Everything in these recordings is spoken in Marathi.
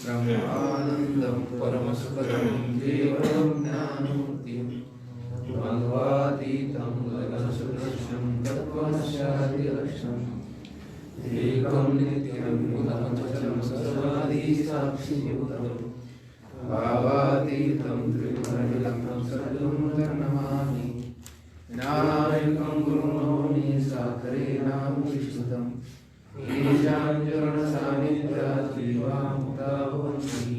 ब्रह्मानन्दं परमसुखदं केवलं ज्ञानमूर्तिं द्वन्द्वातीतं गगनसदृशं तत्त्वमस्यादिलक्ष्यम् एकं नित्यं गुणमचलं सर्वादिसाक्षिभूतं भावातीतं त्रिगुणरहितं सद्गुरुं नमामि विनायकं गुरुर्नौमि साकरेणामुष्टुतं ईशान्यचरणसान्निध्यात् जीवामुक्ता भवन्ति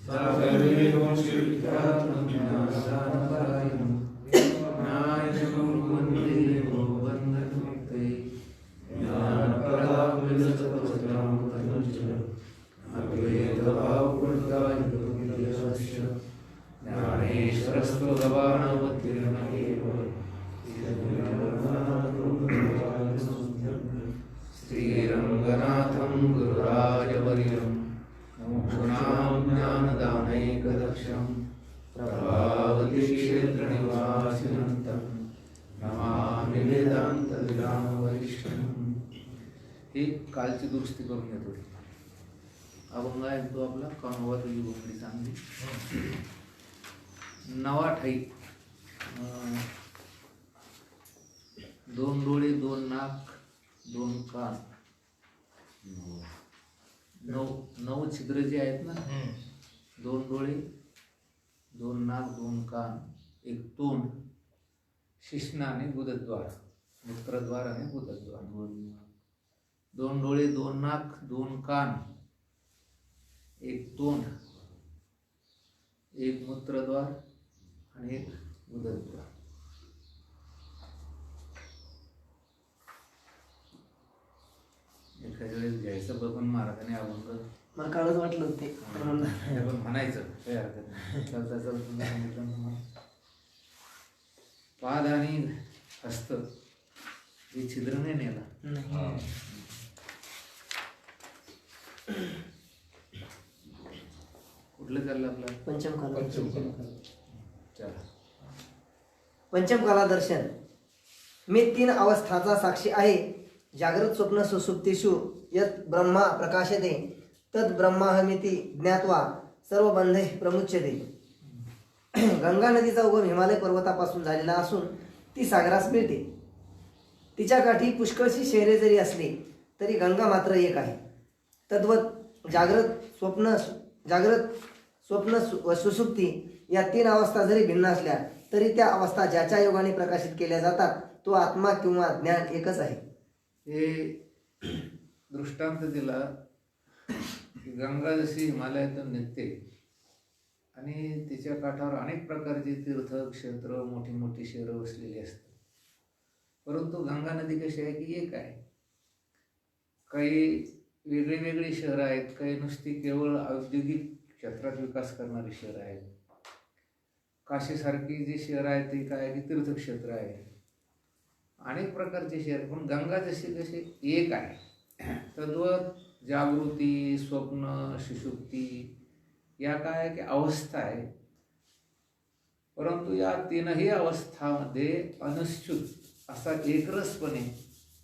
साकरेण श्रीविख्यातं ज्ञानदानपरायणं विनायकं वन्दे गोवन्दनमुक्ते ज्ञानप्रदां विलसत्वस्त्रां तनुज्ज्वलं अद्वैतभावकृतायुर्विद्यस्य ज्ञानेश्वरस्त्वगवाणवतीर्णमेव श्रीरङ्गनाथं गुरुराजवर्यं मोक्षणां ज्ञानदानैकदक्षं प्रभावतीक्षेत्रनिवासिनं तं नमामि वेदान्तविदामवरिष्ठम्। ही कालची दुरुस्ती करून घेतो. अभंग आहे तो आपला कणवा तुझी घोंगडी चांगली नवा ठाई दोन डोळे दोन नाक दोन कान नऊ छिद्र जे आहेत ना, दोन डोळे दोन नाक दोन कान एक तोंड शिश्न आणि गुदद्वार मूत्रद्वार आणि गुदद्वार दोन डोळे दोन नाक दोन कान एक तोंड एक मूत्रद्वार आणि एक गुदद्वार. एखाद्या वेळेस घ्यायचं बघून महाराजांनी अभंग मला काळच वाटलं होते म्हणायचं काही हरकत नाही. चालता चालतं सांगितलं मला पाद आणि हस्त हे छिद्र नाही नेला. कुठलं चाललं आपलं पंचमकाला दर्शन. मी तीन अवस्थाचा साक्षी आहे. जागृत स्वप्न सुसुप्तीषु यत् ब्रह्मा प्रकाशते तद ब्रह्माहमिति ज्ञात्वा सर्व बंधे प्रमुच्यते. गंगा नदीचा उगम हिमालय पर्वतापासून झालेला असून ती सागरास मिळते. तिच्या काठी पुष्कळशी शहरे जरी असली तरी गंगा मात्र एक आहे. तद्वत जागृत स्वप्न व सुसुप्ती या तीन अवस्था जरी भिन्न असल्या तरी त्या अवस्था ज्याच्या योगाने प्रकाशित केल्या जातात तो आत्मा किंवा ज्ञान एकच आहे. हे दृष्टांत दिला की गंगा जशी हिमालयातून निघते आणि तिच्या काठावर अनेक प्रकारची तीर्थ क्षेत्र मोठी मोठी शहरं वसलेली असतात. परंतु गंगा नदी कशी आहे की एक आहे. काही वेगळी वेगळी शहरं आहेत, काही नुसती केवळ औद्योगिक क्षेत्रात विकास करणारी शहरं आहेत. काशीसारखी जी शहरं आहेत ती काय की तीर्थक्षेत्र आहे. अनेक प्रकारचे शहर, पण गंगा जशी कशी एक आहे. तद्वत जागृती स्वप्न सुषुप्ती या काय की अवस्था आहे. परंतु या तीनही अवस्थामध्ये अनुच्युत असा एकरसपणे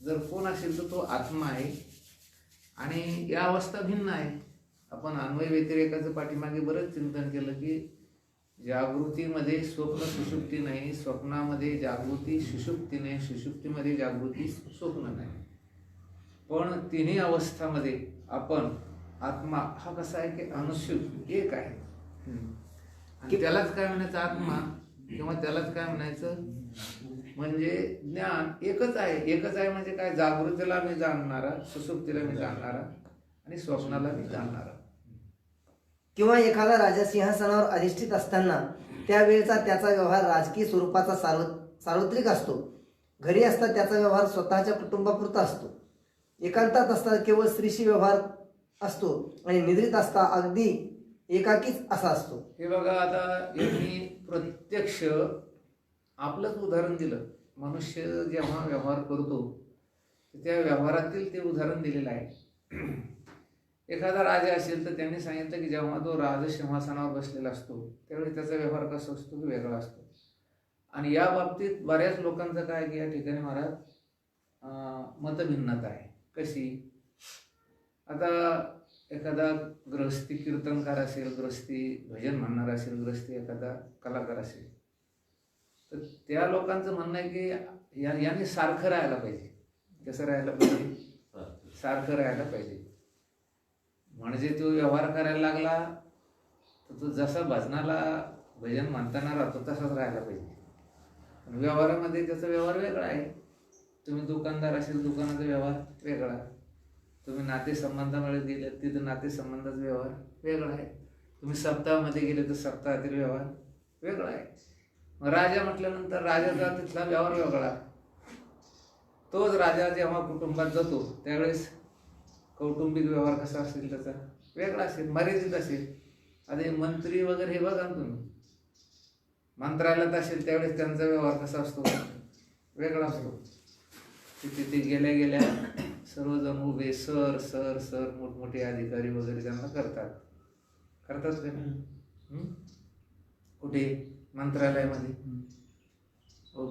जर कोण असेल तर तो आत्मा आहे. आणि या अवस्था भिन्न आहे. आपण अन्वय व्यतिरेकाचं पाठीमागे बरंच चिंतन केलं की जागृतीमध्ये स्वप्न सुषुप्ती नाही, स्वप्नामध्ये जागृती सुषुप्ती नाही, सुषुप्तीमध्ये जागृती स्वप्न नाही. पण तिन्ही अवस्थामध्ये आपण आत्मा हा कसा आहे की अनुच्युत एक आहे. आणि त्यालाच काय म्हणायचं आत्मा किंवा त्यालाच काय म्हणायचं म्हणजे ज्ञान एकच आहे. एकच आहे म्हणजे काय, जागृतीला मी जाणणारा, सुसुप्तीला मी जाणणारा आणि स्वप्नाला मी जाणणारा. किंवा एखादा राजा सिंहासनावर अधिष्ठित असताना त्यावेळेचा त्याचा व्यवहार राजकीय स्वरूपाचा सार्वत्रिक असतो. घरी असता त्याचा व्यवहार स्वतःच्या कुटुंबापुरता असतो. एकांतात असता केवळ स्त्रीशी व्यवहार असतो आणि निद्रित असता अगदी एकाकीच असा असतो. हे बघा, आता यांनी प्रत्यक्ष आपलंच उदाहरण दिलं. मनुष्य जेव्हा व्यवहार करतो त्या व्यवहारातील ते उदाहरण दिलेलं आहे. एखादा राजा असेल तर त्यांनी सांगितलं की जेव्हा तो राजसिंहासनावर बसलेला असतो त्यावेळी त्याचा व्यवहार कसा असतो की वेगळा असतो. आणि या बाबतीत बऱ्याच लोकांचं काय की या ठिकाणी महाराज मतभिन्नता आहे. कशी? आता एखादा गृहस्थी कीर्तनकार असेल, गृहस्थी भजन म्हणणार असेल, गृहस्थी एखादा कलाकार असेल, तर त्या लोकांचं म्हणणं आहे की यांनी सारखं राहायला पाहिजे. कसं राहायला पाहिजे? सारखं राहायला पाहिजे. म्हणजे तो व्यवहार करायला लागला तर तो जसा भजनाला भजन म्हणताना राहतो तसाच राहायला पाहिजे. पण व्यवहारामध्ये त्याचा व्यवहार वेगळा आहे. तुम्ही दुकानदार असेल, दुकानाचा व्यवहार वेगळा. तुम्ही नातेसंबंधामध्ये गेले तिथं नातेसंबंधाचा व्यवहार वेगळा आहे. तुम्ही सप्ताहामध्ये गेले तर सप्ताहातील व्यवहार वेगळा आहे. मग राजा म्हटल्यानंतर राजाचा तिथला व्यवहार वेगळा. तोच राजा जेव्हा कुटुंबात जातो त्यावेळेस कौटुंबिक व्यवहार कसा असेल त्याचा वेगळा असेल, मर्यादित असेल. आता मंत्री वगैरे हे बघा ना तुम्ही, मंत्रालयात असेल त्यावेळेस त्यांचा व्यवहार कसा असतो? वेगळा असतो. तिथे गेल्या गेल्या सर्वजण उभे सर सर सर मोठमोठे अधिकारी वगैरे त्यांना करतात का नाही? कुठे? मंत्रालयामध्ये.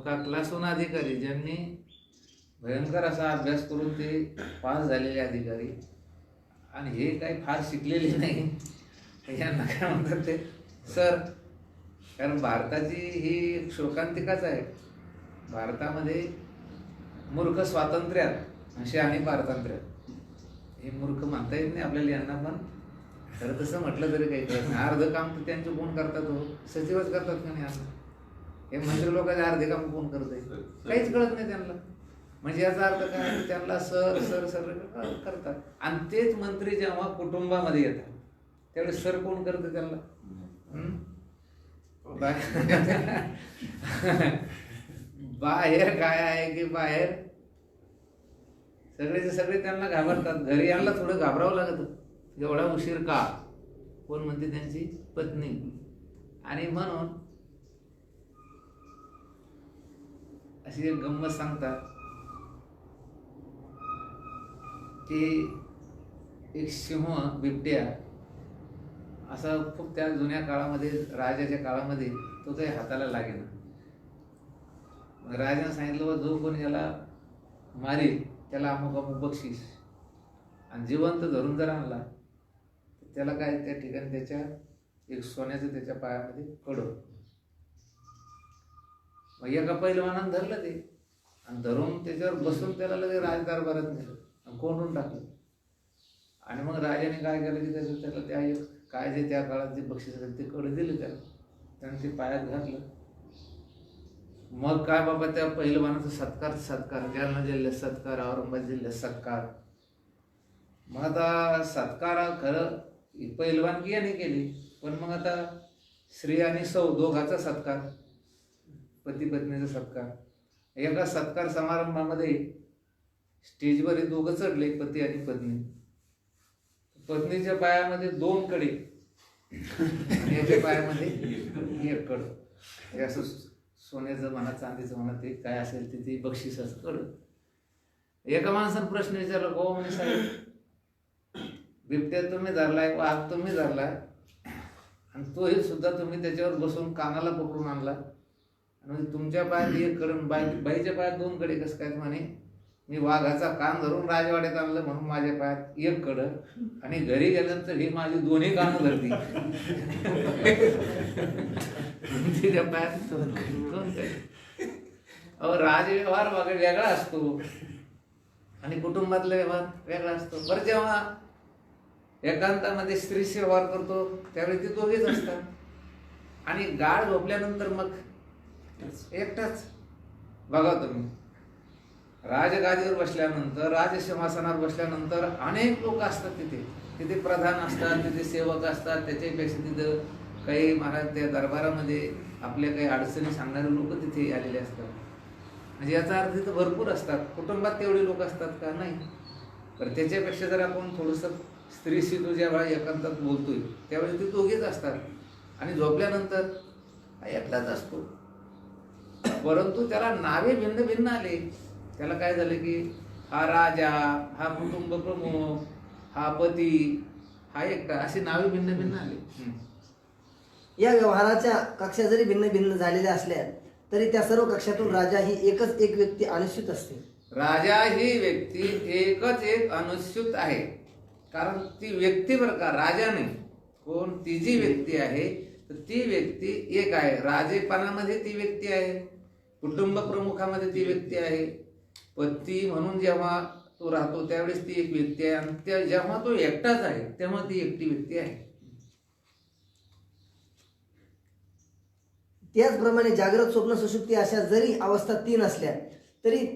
का क्लासहून अधिकारी ज्यांनी भयंकर असा अभ्यास करून ते पास झालेले अधिकारी, आणि हे काही फार शिकलेले नाही, यांना काय म्हणतात ते सर. कारण भारताची ही शोकांतिकाच आहे. भारतामध्ये मूर्ख स्वातंत्र्यात असे आणि पारतंत्र्यात. हे मूर्ख म्हणता येत नाही आपल्याला यांना, पण खरं तसं म्हटलं तरी काही कळत नाही. अर्ध काम तर त्यांचे कोण करतात? हो, सचिवच करतात का नाही यांना? हे मंत्री लोकांचे अर्धे काम कोण करत आहे? काहीच कळत नाही त्यांना. म्हणजे याचा अर्थ काय? त्यांना सर सर सर करतात. आणि तेच मंत्री जेव्हा कुटुंबामध्ये येतात त्यावेळेस सर कोण करतं त्यांना? बाहेर काय आहे की बाहेर सगळेचे सगळे त्यांना घाबरतात. घरी यांना थोडं घाबरावं लागतं. एवढा उशीर का? कोण म्हणते? त्यांची पत्नी. आणि म्हणून अशी एक गंमत सांगतात की एक सिंह बिबट्या असा खूप त्या जुन्या काळामध्ये, राजाच्या काळामध्ये, तो काही हाताला लागेना. राजाने सांगितलं जो कोणी याला मारेल त्याला अमुक अमुक बक्षीस, आणि जिवंत धरून जर आणला तर त्याला काय त्या ठिकाणी त्याच्या एक सोन्याचं त्याच्या पायामध्ये कडं. मग एका पहिलवानानं धरलं ते आणि धरून त्याच्यावर बसून त्याला लगेच राजदरबारात नेलं आणि कोंडून टाकलं. आणि मग राजाने काय केलं की त्याला त्या एक काय जे त्या काळात जे बक्षीस असेल ते कडं दिले त्याने ते पायात घातलं. मग काय बाबा त्या पहिलवानाचा सत्कार जालना जिल्ह्यात सत्कार, औरंगाबाद जिल्ह्यात सत्कार. मग आता सत्कार खरं पहिलवानगी याने केली, पण मग आता स्त्री आणि सौ दोघाचा सत्कार, पती पत्नीचा सत्कार. एका सत्कार समारंभामध्ये स्टेजवर हे दोघं चढले, पती आणि पत्नी. पत्नीच्या पायामध्ये 2 कडे आणि याच्या पायामध्ये 1 कड. हे असं सोन्याचं म्हणा, चांदीचं म्हणा, ते काय असेल ते बक्षिसाचं कडं. एका माणसानं प्रश्न विचारला, गो म्हणे साहेब, बिबट्या तुम्ही धरलाय, वाघ तुम्ही धरलाय, आणि तोही सुद्धा तुम्ही त्याच्यावर बसून कानाला पकडून आणला, आणि तुमच्या पायात 1 कड, बाईच्या पायात 2 कडे कसं काय? म्हणे मी वाघाचा कान धरून राजवाड्यात आणलं म्हणून माझ्या पायात 1 कड, आणि घरी गेल्यानंतर ही माझी 2ही कानं धरली. तिच्या पायात 2 कडे. अहो, राजव्यवहार वगैरे वेगळा असतो आणि कुटुंबातला व्यवहार वेगळा असतो. बरं, जेव्हा एकांतामध्ये स्त्रीशी व्यवहार करतो त्यावेळी ते दोघेच असतात, आणि गाढ झोपल्यानंतर मग एकटाच. बघा तुम्ही, राजगादीवर बसल्यानंतर, राजसिंहासनावर बसल्यानंतर अनेक लोक असतात तिथे प्रधान असतात, तिथे सेवक असतात, त्याच्यापेक्षा तिथं काही महाराज त्या दरबारामध्ये आपल्या काही अडचणी सांगणारे लोक तिथे आलेले असतात. म्हणजे याचा अर्थ तिथं भरपूर असतात. कुटुंबात तेवढे लोक असतात का? नाही. तर त्याच्यापेक्षा जर आपण थोडंसं स्त्रीशी तो ज्या वेळा एकांतात बोलतोय त्यावेळी ते दोघेच असतात, आणि झोपल्यानंतर एकटाच असतो. परंतु त्याला नावे भिन्न भिन्न आले. त्याला काय झालं की हा राजा, हा कुटुंब प्रमुख, हा पती, हा एकटा, अशी नावे भिन्न भिन्न आली. या व्यवहाराच्या कक्षा जरी भिन्न भिन्न झालेल्या असल्या तरी त्या सर्व कक्षातून राजा ही एक व्यक्ती अनुसूचित असते. राजा ही व्यक्ती एकच एक अनुस्यूत आहे. कारण ती व्यक्ती बरं का, राजा नाही. कोण? ती जी व्यक्ती आहे तर ती व्यक्ती एक आहे. राजेपणामध्ये ती व्यक्ती आहे, कुटुंब प्रमुखामध्ये ती व्यक्ती आहे, पती म्हणून जेव्हा तो राहतो त्यावेळेस ती एक व्यक्ती आहे, आणि जेव्हा तो एकटाच आहे तेव्हा ती एकटी व्यक्ती आहे. त्याचप्रमाणे जागृत स्वप्न सुषुप्ती अशा जरी अवस्था 3 असल्या तरी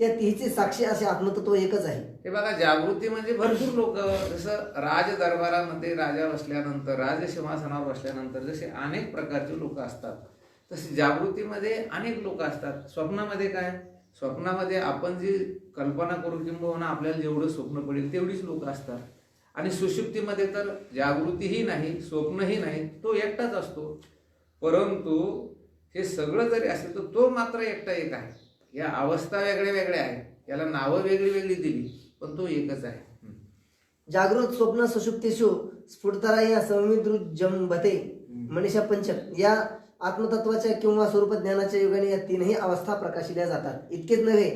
त्या तिन्हीचे साक्षी असे आत्मतत्व एकच आहे. हे बघा, जागृती म्हणजे भरपूर लोक, जसं राज दरबारामध्ये राजा बसल्यानंतर, राजसिंहासनावर बसल्यानंतर जसे अनेक प्रकारचे लोक असतात, तसे जागृतीमध्ये अनेक लोक असतात. स्वप्नामध्ये काय? स्वप्नामध्ये आपण जी कल्पना करू किंवा आपल्याला जेवढं स्वप्न पडेल तेवढीच लोक असतात. आणि सुषुप्तीमध्ये तर जागृतीही नाही, स्वप्नही नाही, तो एकटाच असतो. परंतु हे सगळं जरी असेल तर तो मात्र एकटा एक आहे. या अवस्था वेगळ्या वेगळ्या आहेत, याला नावं वेगळी वेगळी दिली, पण तो एकच आहे. जागृत स्वप्न सुषुप्तीषु स्फुटतरा या संविदृजंबते मनीषा पंचक या आत्मतत्वाच्या किंवा स्वरूप ज्ञानाच्या योगाने या तीनही अवस्था प्रकाशिल्या जातात. इतकेच नव्हे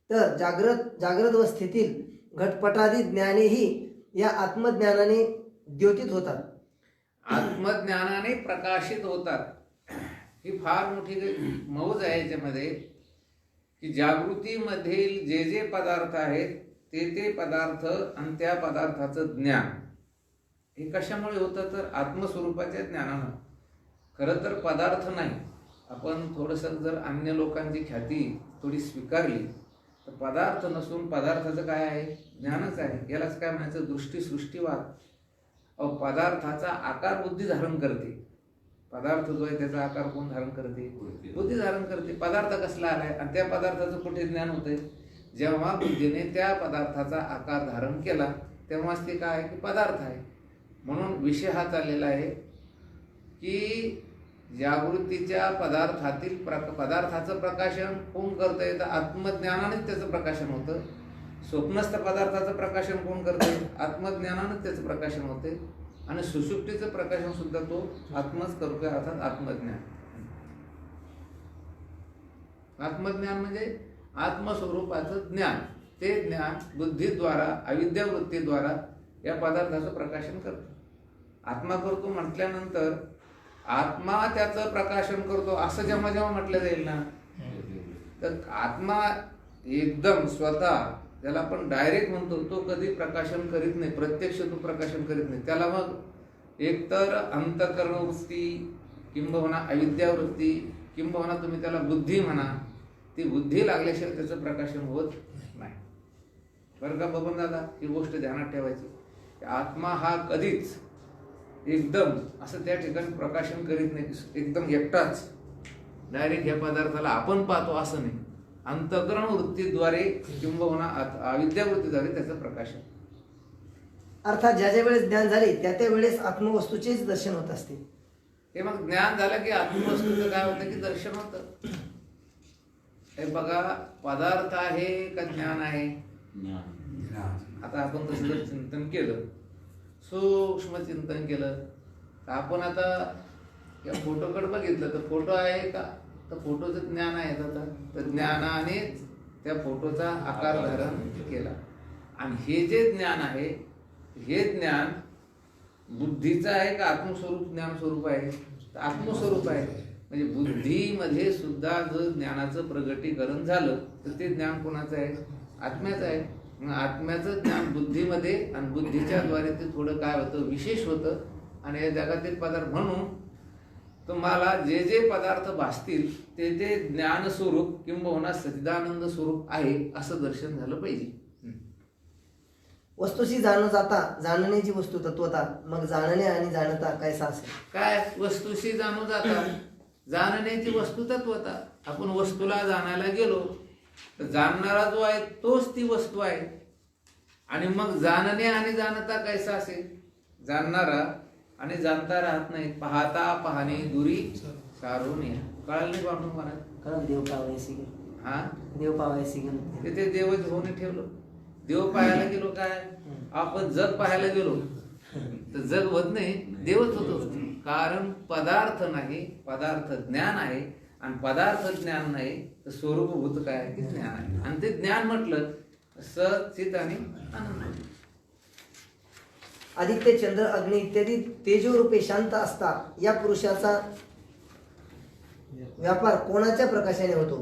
तर जागृत अवस्थेतील घटपटादी ज्ञानेही या आत्मज्ञानाने द्योतित होतात, आत्मज्ञानाने प्रकाशित होतात. ही फार मोठी मौज आहे याच्यामध्ये, की जागृतीमधील जे जे पदार्थ आहेत ते पदार्थ आणि त्या पदार्थाचं ज्ञान हे कशामुळे होतं? तर आत्मस्वरूपाच्या ज्ञानानं. खरं तर पदार्थ नाही. आपण थोडंसं जर अन्य लोकांची ख्याती थोडी स्वीकारली तर पदार्थ नसून पदार्थाचं काय आहे? ज्ञानच आहे. यालाच काय म्हणायचं? दृष्टी सृष्टीवाद. पदार्थाचा आकार बुद्धी धारण करते. पदार्थ जो आहे त्याचा आकार कोण धारण करते? बुद्धी धारण करते. पदार्थ कसला आलाय आणि त्या पदार्थाचं कुठे ज्ञान होतंय? जेव्हा बुद्धीने त्या पदार्थाचा आकार धारण केला तेव्हाच ते काय आहे? की पदार्थ आहे. म्हणून विषय हा चाललेला आहे की जागृतीच्या पदार्थातील पदार्थाचं प्रकाशन कोण करतंय? तर आत्मज्ञानानेच त्याचं प्रकाशन होतं. स्वप्नस्थ पदार्थाचं प्रकाशन कोण करतंय? आत्मज्ञानानेच त्याचं प्रकाशन होते. आणि सुषुप्तीचं प्रकाशन सुद्धा तो आत्मच करतोय, अर्थात आत्मज्ञान. आत्मज्ञान म्हणजे आत्मस्वरूपाचं ज्ञान. ते ज्ञान बुद्धीद्वारा, अविद्यावृत्तीद्वारा या पदार्थाचं प्रकाशन करतो. आत्मा करतो म्हटल्यानंतर आत्मा त्याचं प्रकाशन करतो असं जेव्हा जेव्हा म्हटलं जाईल ना, तर आत्मा एकदम स्वतः, त्याला आपण डायरेक्ट म्हणतो, तो कधी प्रकाशन करीत नाही, प्रत्यक्ष तो प्रकाशन करीत नाही. त्याला मग एकतर अंतःकरण वृत्ती किंबहुना अविद्यावृत्ती किंबहुना तुम्ही त्याला बुद्धी म्हणा, ती बुद्धी लागल्याशिवाय त्याचं प्रकाशन होत नाही. बरं का बबन दादा, ही गोष्ट ध्यानात ठेवायची. आत्मा हा कधीच एकदम असं त्या ठिकाणी प्रकाशन करीत नाही, एकदम एकटाच डायरेक्ट या पदार्थाला आपण पाहतो असं नाही. अंतःकरण वृत्तीद्वारे किंबहुना अविद्यावृत्तीद्वारे त्याचं प्रकाशन. अर्थात ज्या ज्या वेळेस ज्ञान झाले त्या त्या वेळेस आत्मवस्तूचेच दर्शन होत असते. हे मग ज्ञान झालं की आत्मवस्तूचं काय होतं? की दर्शन होतं. हे बघा, पदार्थ आहे का ज्ञान आहे? आता आपण तसं जर चिंतन केलं, सूक्ष्म चिंतन केलं, तर आपण आता या फोटोकडे बघितलं तर फोटो आहे का? तर फोटोचं ज्ञान आहे. आता तर ज्ञानानेच त्या फोटोचा आकार धारण केला. आणि हे जे ज्ञान आहे, हे ज्ञान बुद्धीचं आहे का आत्मस्वरूप ज्ञान स्वरूप आहे? तर आत्मस्वरूप आहे. म्हणजे बुद्धीमध्ये सुद्धा जर ज्ञानाचं प्रगटीकरण झालं तर ते ज्ञान कोणाचं आहे? आत्म्याचं आहे. मग आत्म्याचं ज्ञान बुद्धीमध्ये, आणि बुद्धीच्या द्वारे ते थोडं काय होतं? विशेष होतं. आणि या जगातील पदार्थ म्हणून तुम्हाला जे जे पदार्थ भासतील ते ते ज्ञान स्वरूप किंबहुना सच्चिदानंद स्वरूप आहे असं दर्शन झालं पाहिजे. वस्तूशी जाणं जाता जाणण्याची वस्तू तत्वता, मग जाणणे आणि जाणता काय असेल? काय? वस्तूशी जाणू जाता जाणण्याची वस्तू तत्वता. आपण वस्तूला जाणायला गेलो तर जाणणारा जो आहे तोच ती वस्तू आहे. आणि मग जाणणे आणि जाणता कैसा असेल? जाणणारा आणि जाणता राहत नाही. पाहता पाहणे दुरी सारून या. कळालं नाही बाबा मला? कारण देव पावायसी गेलो. हा, देव पावायसी गेलो. ते देवच होऊन ठेवलं. देव पाहायला गेलो काय? आपण जग पाहायला गेलो तर जग होत नाही, देवच होतो. कारण पदार्थ नाही, पदार्थ ज्ञान आहे. आणि पदार्थ ज्ञान नाही तर स्वरूपभूत काय आहे की ज्ञान आहे. आणि ते ज्ञान म्हटलं सचित आणि आनंद. आदित्य चंद्र अग्नी इत्यादी तेजोरूपे शांत असता या पुरुषाचा व्यापार कोणाच्या प्रकाशाने होतो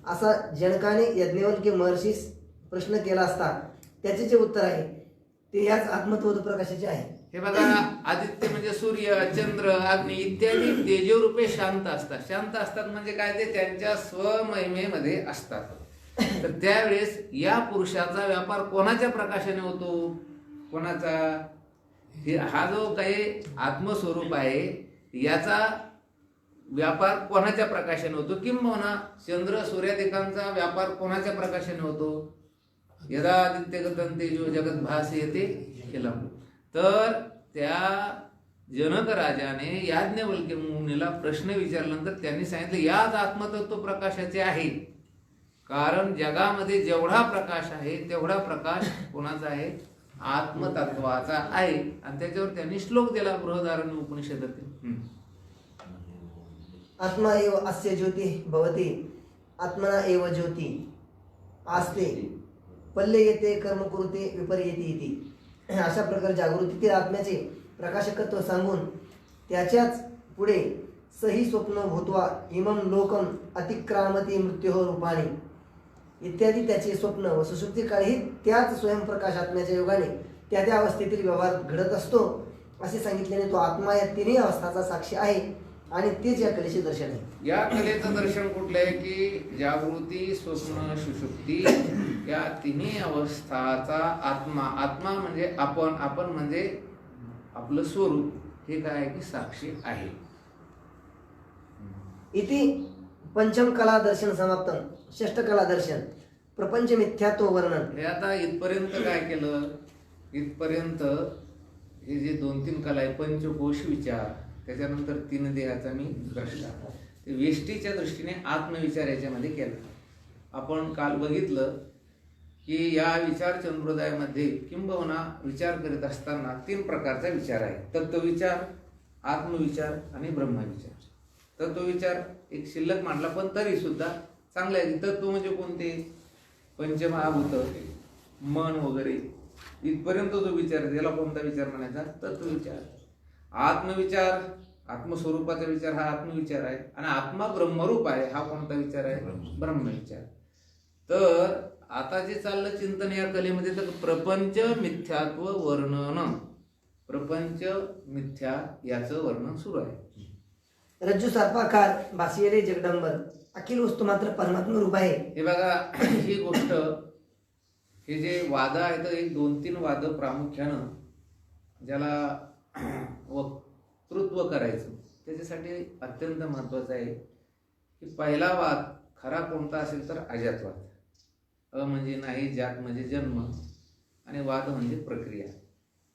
असा जनकाने यज्ञवल्क्य महर्षीस प्रश्न केला असता त्याचे जे उत्तर आहे ते याच आत्मतत्व प्रकाशाचे आहे. हे बघा, आदित्य म्हणजे सूर्य, चंद्र, अग्नी इत्यादी तेजोरूपे शांत असतात. शांत असतात म्हणजे काय, ते त्यांच्या स्वमहिमेमध्ये असतात. तर त्यावेळेस या पुरुषाचा व्यापार कोणाच्या प्रकाशाने होतो, कोणाचा, हा जो काही आत्मस्वरूप आहे याचा व्यापार कोणाच्या प्रकाशाने होतो, किंबहुना चंद्र सूर्यादिकांचा व्यापार कोणाच्या प्रकाशाने होतो. यदा आदित्यगतं तेजो जगत भासयते खिलम्. तर त्या जनक राजाने याज्ञवल्क्य मुनीला प्रश्न विचारल्यानंतर त्यांनी सांगितलं याच आत्मतत्व प्रकाशाचे आहे. कारण जगामध्ये जेवढा प्रकाश आहे तेवढा प्रकाश कोणाचा आहे, आत्मतत्वाचा आहे. आणि त्याच्यावर त्यांनी श्लोक दिला बृहदारण्य उपनिषदातील. आत्मा एव अस्य ज्योती भवती आत्मना एव ज्योती आस्ते पल्ले येते कर्म कुरुते विपर्येती इति. अशा प्रकारे जागृतीतील आत्म्याचे प्रकाशकत्व सांगून त्याच्याच पुढे सही स्वप्न भूत्वा इमं लोकम अतिक्रामती मृत्युहो रूपाणी इत्यादी त्याचे स्वप्न व सुषुप्ती काळी त्याच स्वयंप्रकाश आत्म्याच्या योगाने त्या त्या अवस्थेतील व्यवहार घडत असतो असे सांगितल्याने तो आत्मा या तिन्ही अवस्थाचा साक्षी आहे आणि तेच या कलेचे दर्शन आहे. या कलेचं दर्शन कुठलं आहे की जागृती, स्वप्न, सुषुप्ती या तिन्ही अवस्थाचा आत्मा, आत्मा म्हणजे आपण, आपण म्हणजे आपलं स्वरूप, हे काय आहे की साक्षी आहे. इति पंचम कला दर्शन समाप्तम. षष्ठ कला दर्शन प्रपंच मिथ्यात्व वर्णन. हे आता इथपर्यंत काय केलं, इथपर्यंत हे जे 2-3 कला आहे, पंचकोश विचार, त्याच्यानंतर 3 देहाचा मी द्रष्टा, ते वेष्टीच्या दृष्टीने आत्मविचार याच्यामध्ये केला. आपण काल बघितलं की या विचार चंद्रोदयामध्ये किंबहुना विचार करीत असताना 3 प्रकारचा विचार आहे. तत्वविचार, आत्मविचार आणि ब्रह्मविचार. तत्वविचार एक शिल्लक मांडला पण तरी सुद्धा चांगला आहे. तत्व म्हणजे कोणते, पंचमहाभूत, मन वगैरे इथपर्यंत जो विचार आहे त्याला कोणता विचार म्हणायचा, तत्वविचार. आत्मविचार, आत्मस्वरूपाचा विचार हा आत्मविचार आहे. आणि आत्मा ब्रह्मरूप आहे हा कोणता विचार आहे, ब्रह्मविचार. तर आता जे चाललं चिंतन या कलेमध्ये, तर प्रपंच मिथ्यात्व वर्णन, प्रपंच मिथ्या याचं वर्णन सुरू आहे. रज्जू सर्पाकार भासियले जगदंबर अखिल वस्तू मात्र परमात्मा रूप आहे. हे बघा, ही गोष्ट, हे जे वाद आहेत, एक 2-3 वाद प्रामुख्यानं ज्याला वक्तृत्व करायचं त्याच्यासाठी अत्यंत महत्त्वाचं आहे की पहिला वाद खरा कोणता असेल तर अजातवाद. अ म्हणजे नाही, जात म्हणजे जन्म, आणि वाद म्हणजे प्रक्रिया.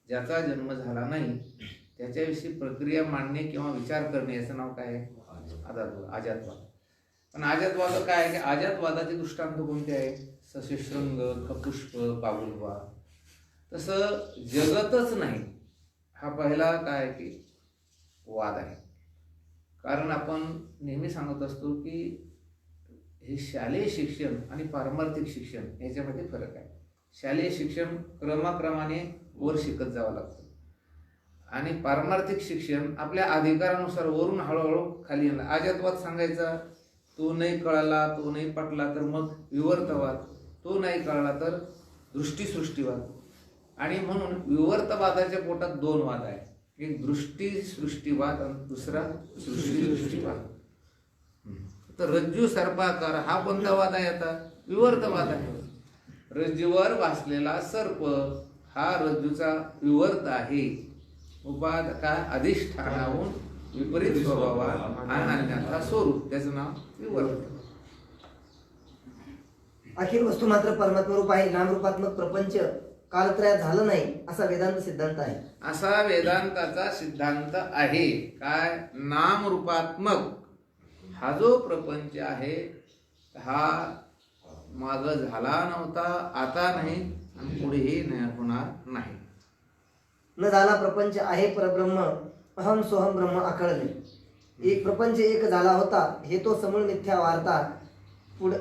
ज्याचा जन्म झाला नाही त्याच्याविषयी प्रक्रिया मांडणे किंवा विचार करणे याचं नाव काय आहे, अजातवाद. पण अजातवाद काय आहे की अजातवादाचे दृष्टांत कोणते आहे, सशृंग, खपुष्प, पागुलवा. तसं जगतच नाही हा पहिला काय की वाद आहे. कारण आपण नेहमी सांगत असतो की हे शालेय शिक्षण आणि पारमार्थिक शिक्षण याच्यामध्ये फरक आहे. शालेय शिक्षण क्रमाक्रमाने वर शिकत जावं लागतं आणि पारमार्थिक शिक्षण आपल्या अधिकारानुसार वरून हळूहळू खाली येणार. अजातवाद सांगायचा, तो नाही कळाला, तो नाही पटला तर मग विवर्तवाद, तो नाही कळला तर दृष्टीसृष्टीवाद. आणि म्हणून विवर्तवादाच्या पोटात 2 वाद आहे, एक दृष्टीसृष्टीवाद आणि दुसरा सृष्टीसृष्टीवाद. तर रज्जू सर्पाकार हा कोणता वाद आहे, आता विवर्तवाद आहे. रज्जूवर भासलेला सर्प हा रज्जूचा विवर्त आहे. उपाद काय, अधिष्ठानाहून विपरीत स्वभावा आणि अन्यथा स्वरूप, त्याचं नाव विवर्त. अखिल वस्तू मात्र परमात्मा रूप आहे. नामरूपात्मक प्रपंच कालत्रयात झालं नाही असा वेदांत सिद्धांत आहे. असा वेदांताचा सिद्धांत आहे. काय, नामरूपात्मक हा जो प्रपंच आहे हा माग झाला नव्हता, आता नाही आणि पुढेही होणार नाही. न झाला प्रपंच आहे परब्रह्म अहम सोहम ब्रह्म आकळले. एक प्रपंच एक झाला होता हे तो समूळ मिथ्या वार्ता पुढे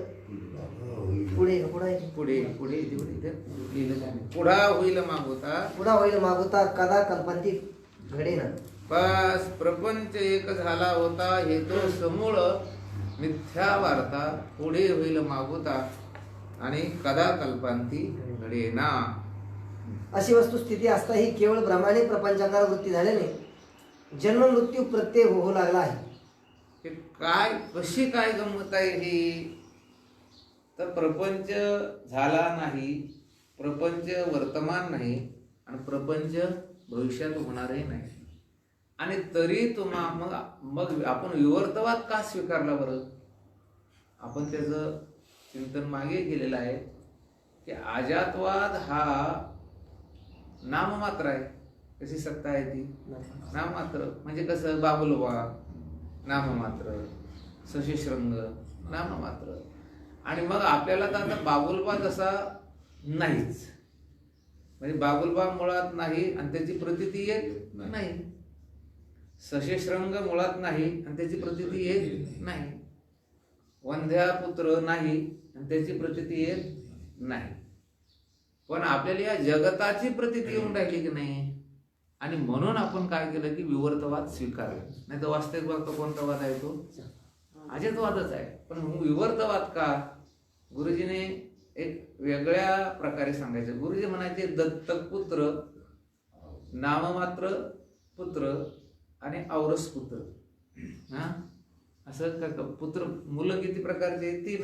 पुढे पुढे पुढे पुढे इथे लिहिलं त्याने. पुढा होईल मागोता पुढा होईल मागुता कदा कल्पंती घडेन. बस प्रपंच एक झाला होता हे तो समूळ मिथ्या वार्ता पुढे होईल मागोता आणि कदा कल्पांती घडेना. अशी वस्तुस्थिती असताही केवळ भ्रमाने प्रपंचाकार वृत्ती झाल्याने जन्म मृत्यू प्रत्यय होऊ लागला आहे. हे काय कशी काय गंमत आहे ही? तर प्रपंच झाला नाही, प्रपंच वर्तमान नाही आणि प्रपंच भविष्यात होणारही नाही, आणि तरी मग मग आपण विवर्तवाद का स्वीकारला बरं? आपण त्याचं चिंतन मागे केलेलं आहे की अजातवाद हा नाममात्र आहे. कशी सत्ता आहे ती? नाममात्र. म्हणजे कसं? बाबुलवा नाममात्र, शशीश्रंग नाममात्र. आणि मग आपल्याला तर आता बाबुलबा तसा नाहीच, म्हणजे बाबुलबा मुळात नाही आणि त्याची प्रतीती येत नाही. शशीश्रंग मुळात नाही आणि त्याची प्रतीती येत नाही. वंध्या पुत्र नाही आणि त्याची प्रतीती येत नाही. पण आपल्याला या जगताची प्रतीती येऊन राहिली की नाही, आणि म्हणून आपण काय केलं की विवर्तवाद स्वीकारला. नाही तर वास्तविक कोणता वाद आहे? तो अजातवादच आहे. पण विवर्तवाद का? गुरुजीने एक वेगळ्या प्रकारे सांगायचं. गुरुजी म्हणायचे दत्तक पुत्र, नाममात्र पुत्र आणि औरस पुत्र. हा असं का? पुत्र मुलं किती प्रकारचे? 3.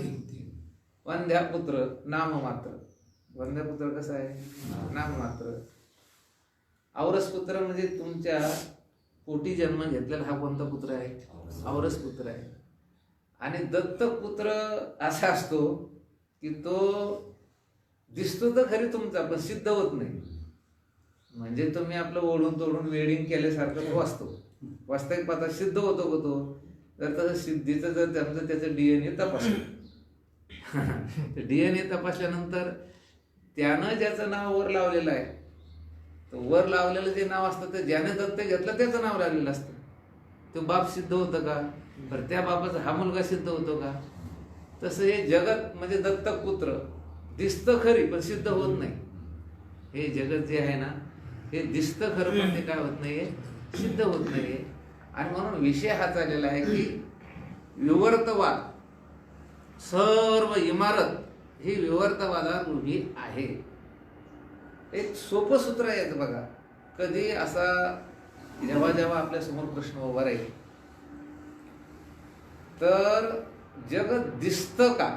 वंध्या पुत्र नाममात्र. वंध्या पुत्र कसं आहे? नाममात्र. औरस पुत्र म्हणजे तुमच्या पोटी जन्म घेतलेला हा कोणता पुत्र आहे? औरस पुत्र आहे. आणि दत्तक पुत्र असा असतो की तो दिसतो तर खरी तुमचा, पण सिद्ध होत नाही. म्हणजे तुम्ही आपलं ओढून तोडून वेडिंग केल्यासारखं तो असतो. वास्तविक पाहता सिद्ध होतो का तो? जर तसं सिद्धीचं जर त्याचं DNA तपासलं, DNA तपासल्यानंतर त्यानं ज्याचं नाव वर लावलेलं आहे, तर वर लावलेलं जे नाव असतं ते ज्याने दत्त घेतलं त्याचं नाव लावलेलं असतं. तो बाप सिद्ध होतं का? बरं त्या बापाचा हा मुलगा सिद्ध होतो का? तसं हे जगत म्हणजे दत्तक पुत्र दिसतं खरी पण सिद्ध होत नाही. हे जगत जे आहे ना, हे दिसतं खरं पण ते काय होत नाहीये? सिद्ध होत नाहीये. आणि म्हणून विषय हा चाललेला आहे की विवर्तवाद, सर्व इमारत ही विवर्तवादात उभी आहे. एक सोपं सूत्र आहे याचं बघा. कधी असा जेव्हा जेव्हा आपल्या समोर प्रश्न उभा राहील तर जगत दिसतं का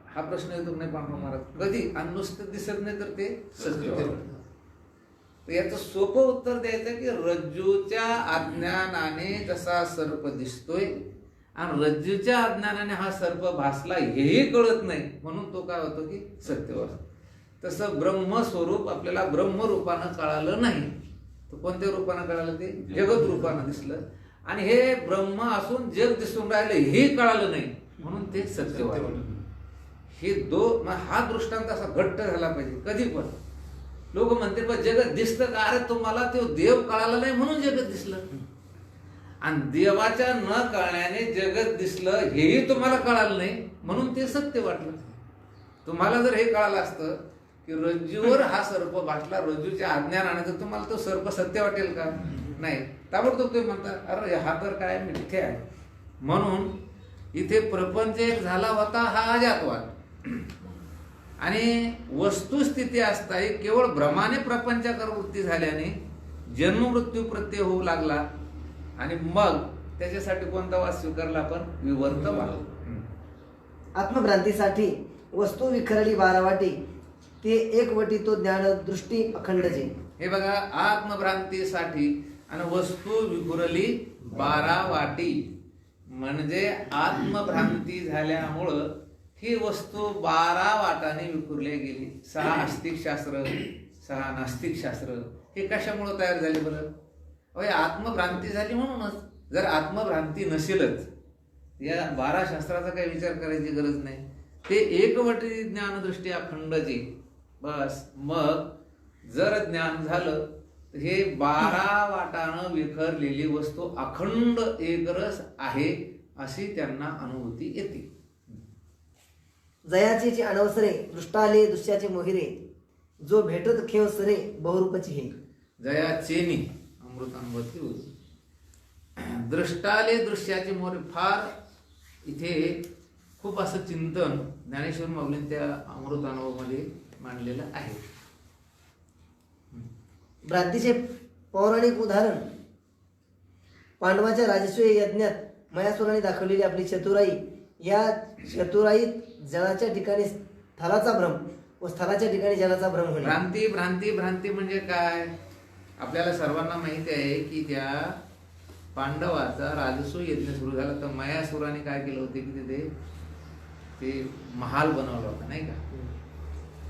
हा प्रश्न येतो नाही पांडुरंग महाराज कधी. आणि नुसतं दिसत नाही तर ते सत्य वाटतं. तर याचं सोपं उत्तर द्यायचं की रज्जूच्या अज्ञानाने जसा सर्प दिसतोय आणि रज्जूच्या अज्ञानाने हा सर्प भासला हेही कळत नाही, म्हणून तो काय होतो की सत्य वाटतो. तसं ब्रह्मस्वरूप आपल्याला ब्रह्मरूपानं कळालं नाही, तर कोणत्या रूपानं कळालं? ते जगत रूपानं दिसलं. आणि हे ब्रह्म असून जग दिसून राहिलं हेही कळालं नाही, म्हणून ते सत्य वाटलं. हे हा दृष्टांत असा घट्ट झाला पाहिजे. कधी पण लोक म्हणते पण जगत दिसतं का? अरे तुम्हाला तो देव कळाला नाही म्हणून जगत दिसलं, आणि देवाच्या न कळण्याने जगत दिसलं हेही तुम्हाला कळालं नाही म्हणून ते सत्य वाटलं. तुम्हाला जर हे कळालं असतं की रज्जूवर हा सर्प भासला रज्जूच्या अज्ञानाने, तर तुम्हाला तो सर्प सत्य वाटेल का? नाही. ताबडतोब तुम्ही म्हणता अरे हा तर काय मिथ्या आहे. म्हणून इथे प्रपंच एक झाला होता हा अजातवाद, आणि वस्तुस्थिती असताही केवळ भ्रमाने प्रपंचाकार वृत्ती झाल्याने जन्म मृत्यू प्रत्यय होऊ लागला. आणि मग त्याच्यासाठी कोणता वाद स्वीकारला आपण? विवर्तवाद. आत्मभ्रांतीसाठी वस्तू विखरली बारावाटी ते एकवटी तो ज्ञान दृष्टी अखंडचे. हे बघा, आत्मभ्रांतीसाठी आणि वस्तू विखुरली 12 वाटी, म्हणजे आत्मभ्रांती झाल्यामुळं ही वस्तू 12 वाटाने विखुरल्या गेली. 6 आस्तिक शास्त्र, 6 नास्तिक शास्त्र हे कशामुळे तयार झाले बरं? आत्मभ्रांती झाली म्हणूनच. जर आत्मभ्रांती नसेलच या 12 शास्त्राचा काही विचार करायची गरज नाही. ते एकवटी ज्ञानदृष्टी अखंडचे. बस मग जर ज्ञान झालं तर हे 12 वाटानं विखरलेली वस्तू अखंड एकरस आहे अशी त्यांना अनुभूती येते. जयाचे अनवसरे दृष्टाले दृश्याचे मोहिरे जो भेटत खेळ सरे बहुरूपची हे. जयाचेनी अमृतानुभूती होती. दृष्टाले दृश्याचे मोरे फार इथे खूप असं चिंतन ज्ञानेश्वर माऊलींनी त्या अमृतानुभवामध्ये मांडलेलं आहे. भ्रांतीचे पौराणिक उदाहरण पांडवांच्या राजसूय यज्ञात मयासुराने दाखवलेली आपली चतुराई. या चतुराईत जळाच्या ठिकाणी स्थलाचा भ्रम व स्थलाच्या ठिकाणी जलाचा भ्रम होईल. भ्रांती भ्रांती भ्रांती म्हणजे काय? आपल्याला सर्वांना माहिती आहे की त्या पांडवाचा राजसूय यज्ञ सुरू झाला तर मयासुराने काय केलं होते की तिथे ते महाल बनवला होता नाही का.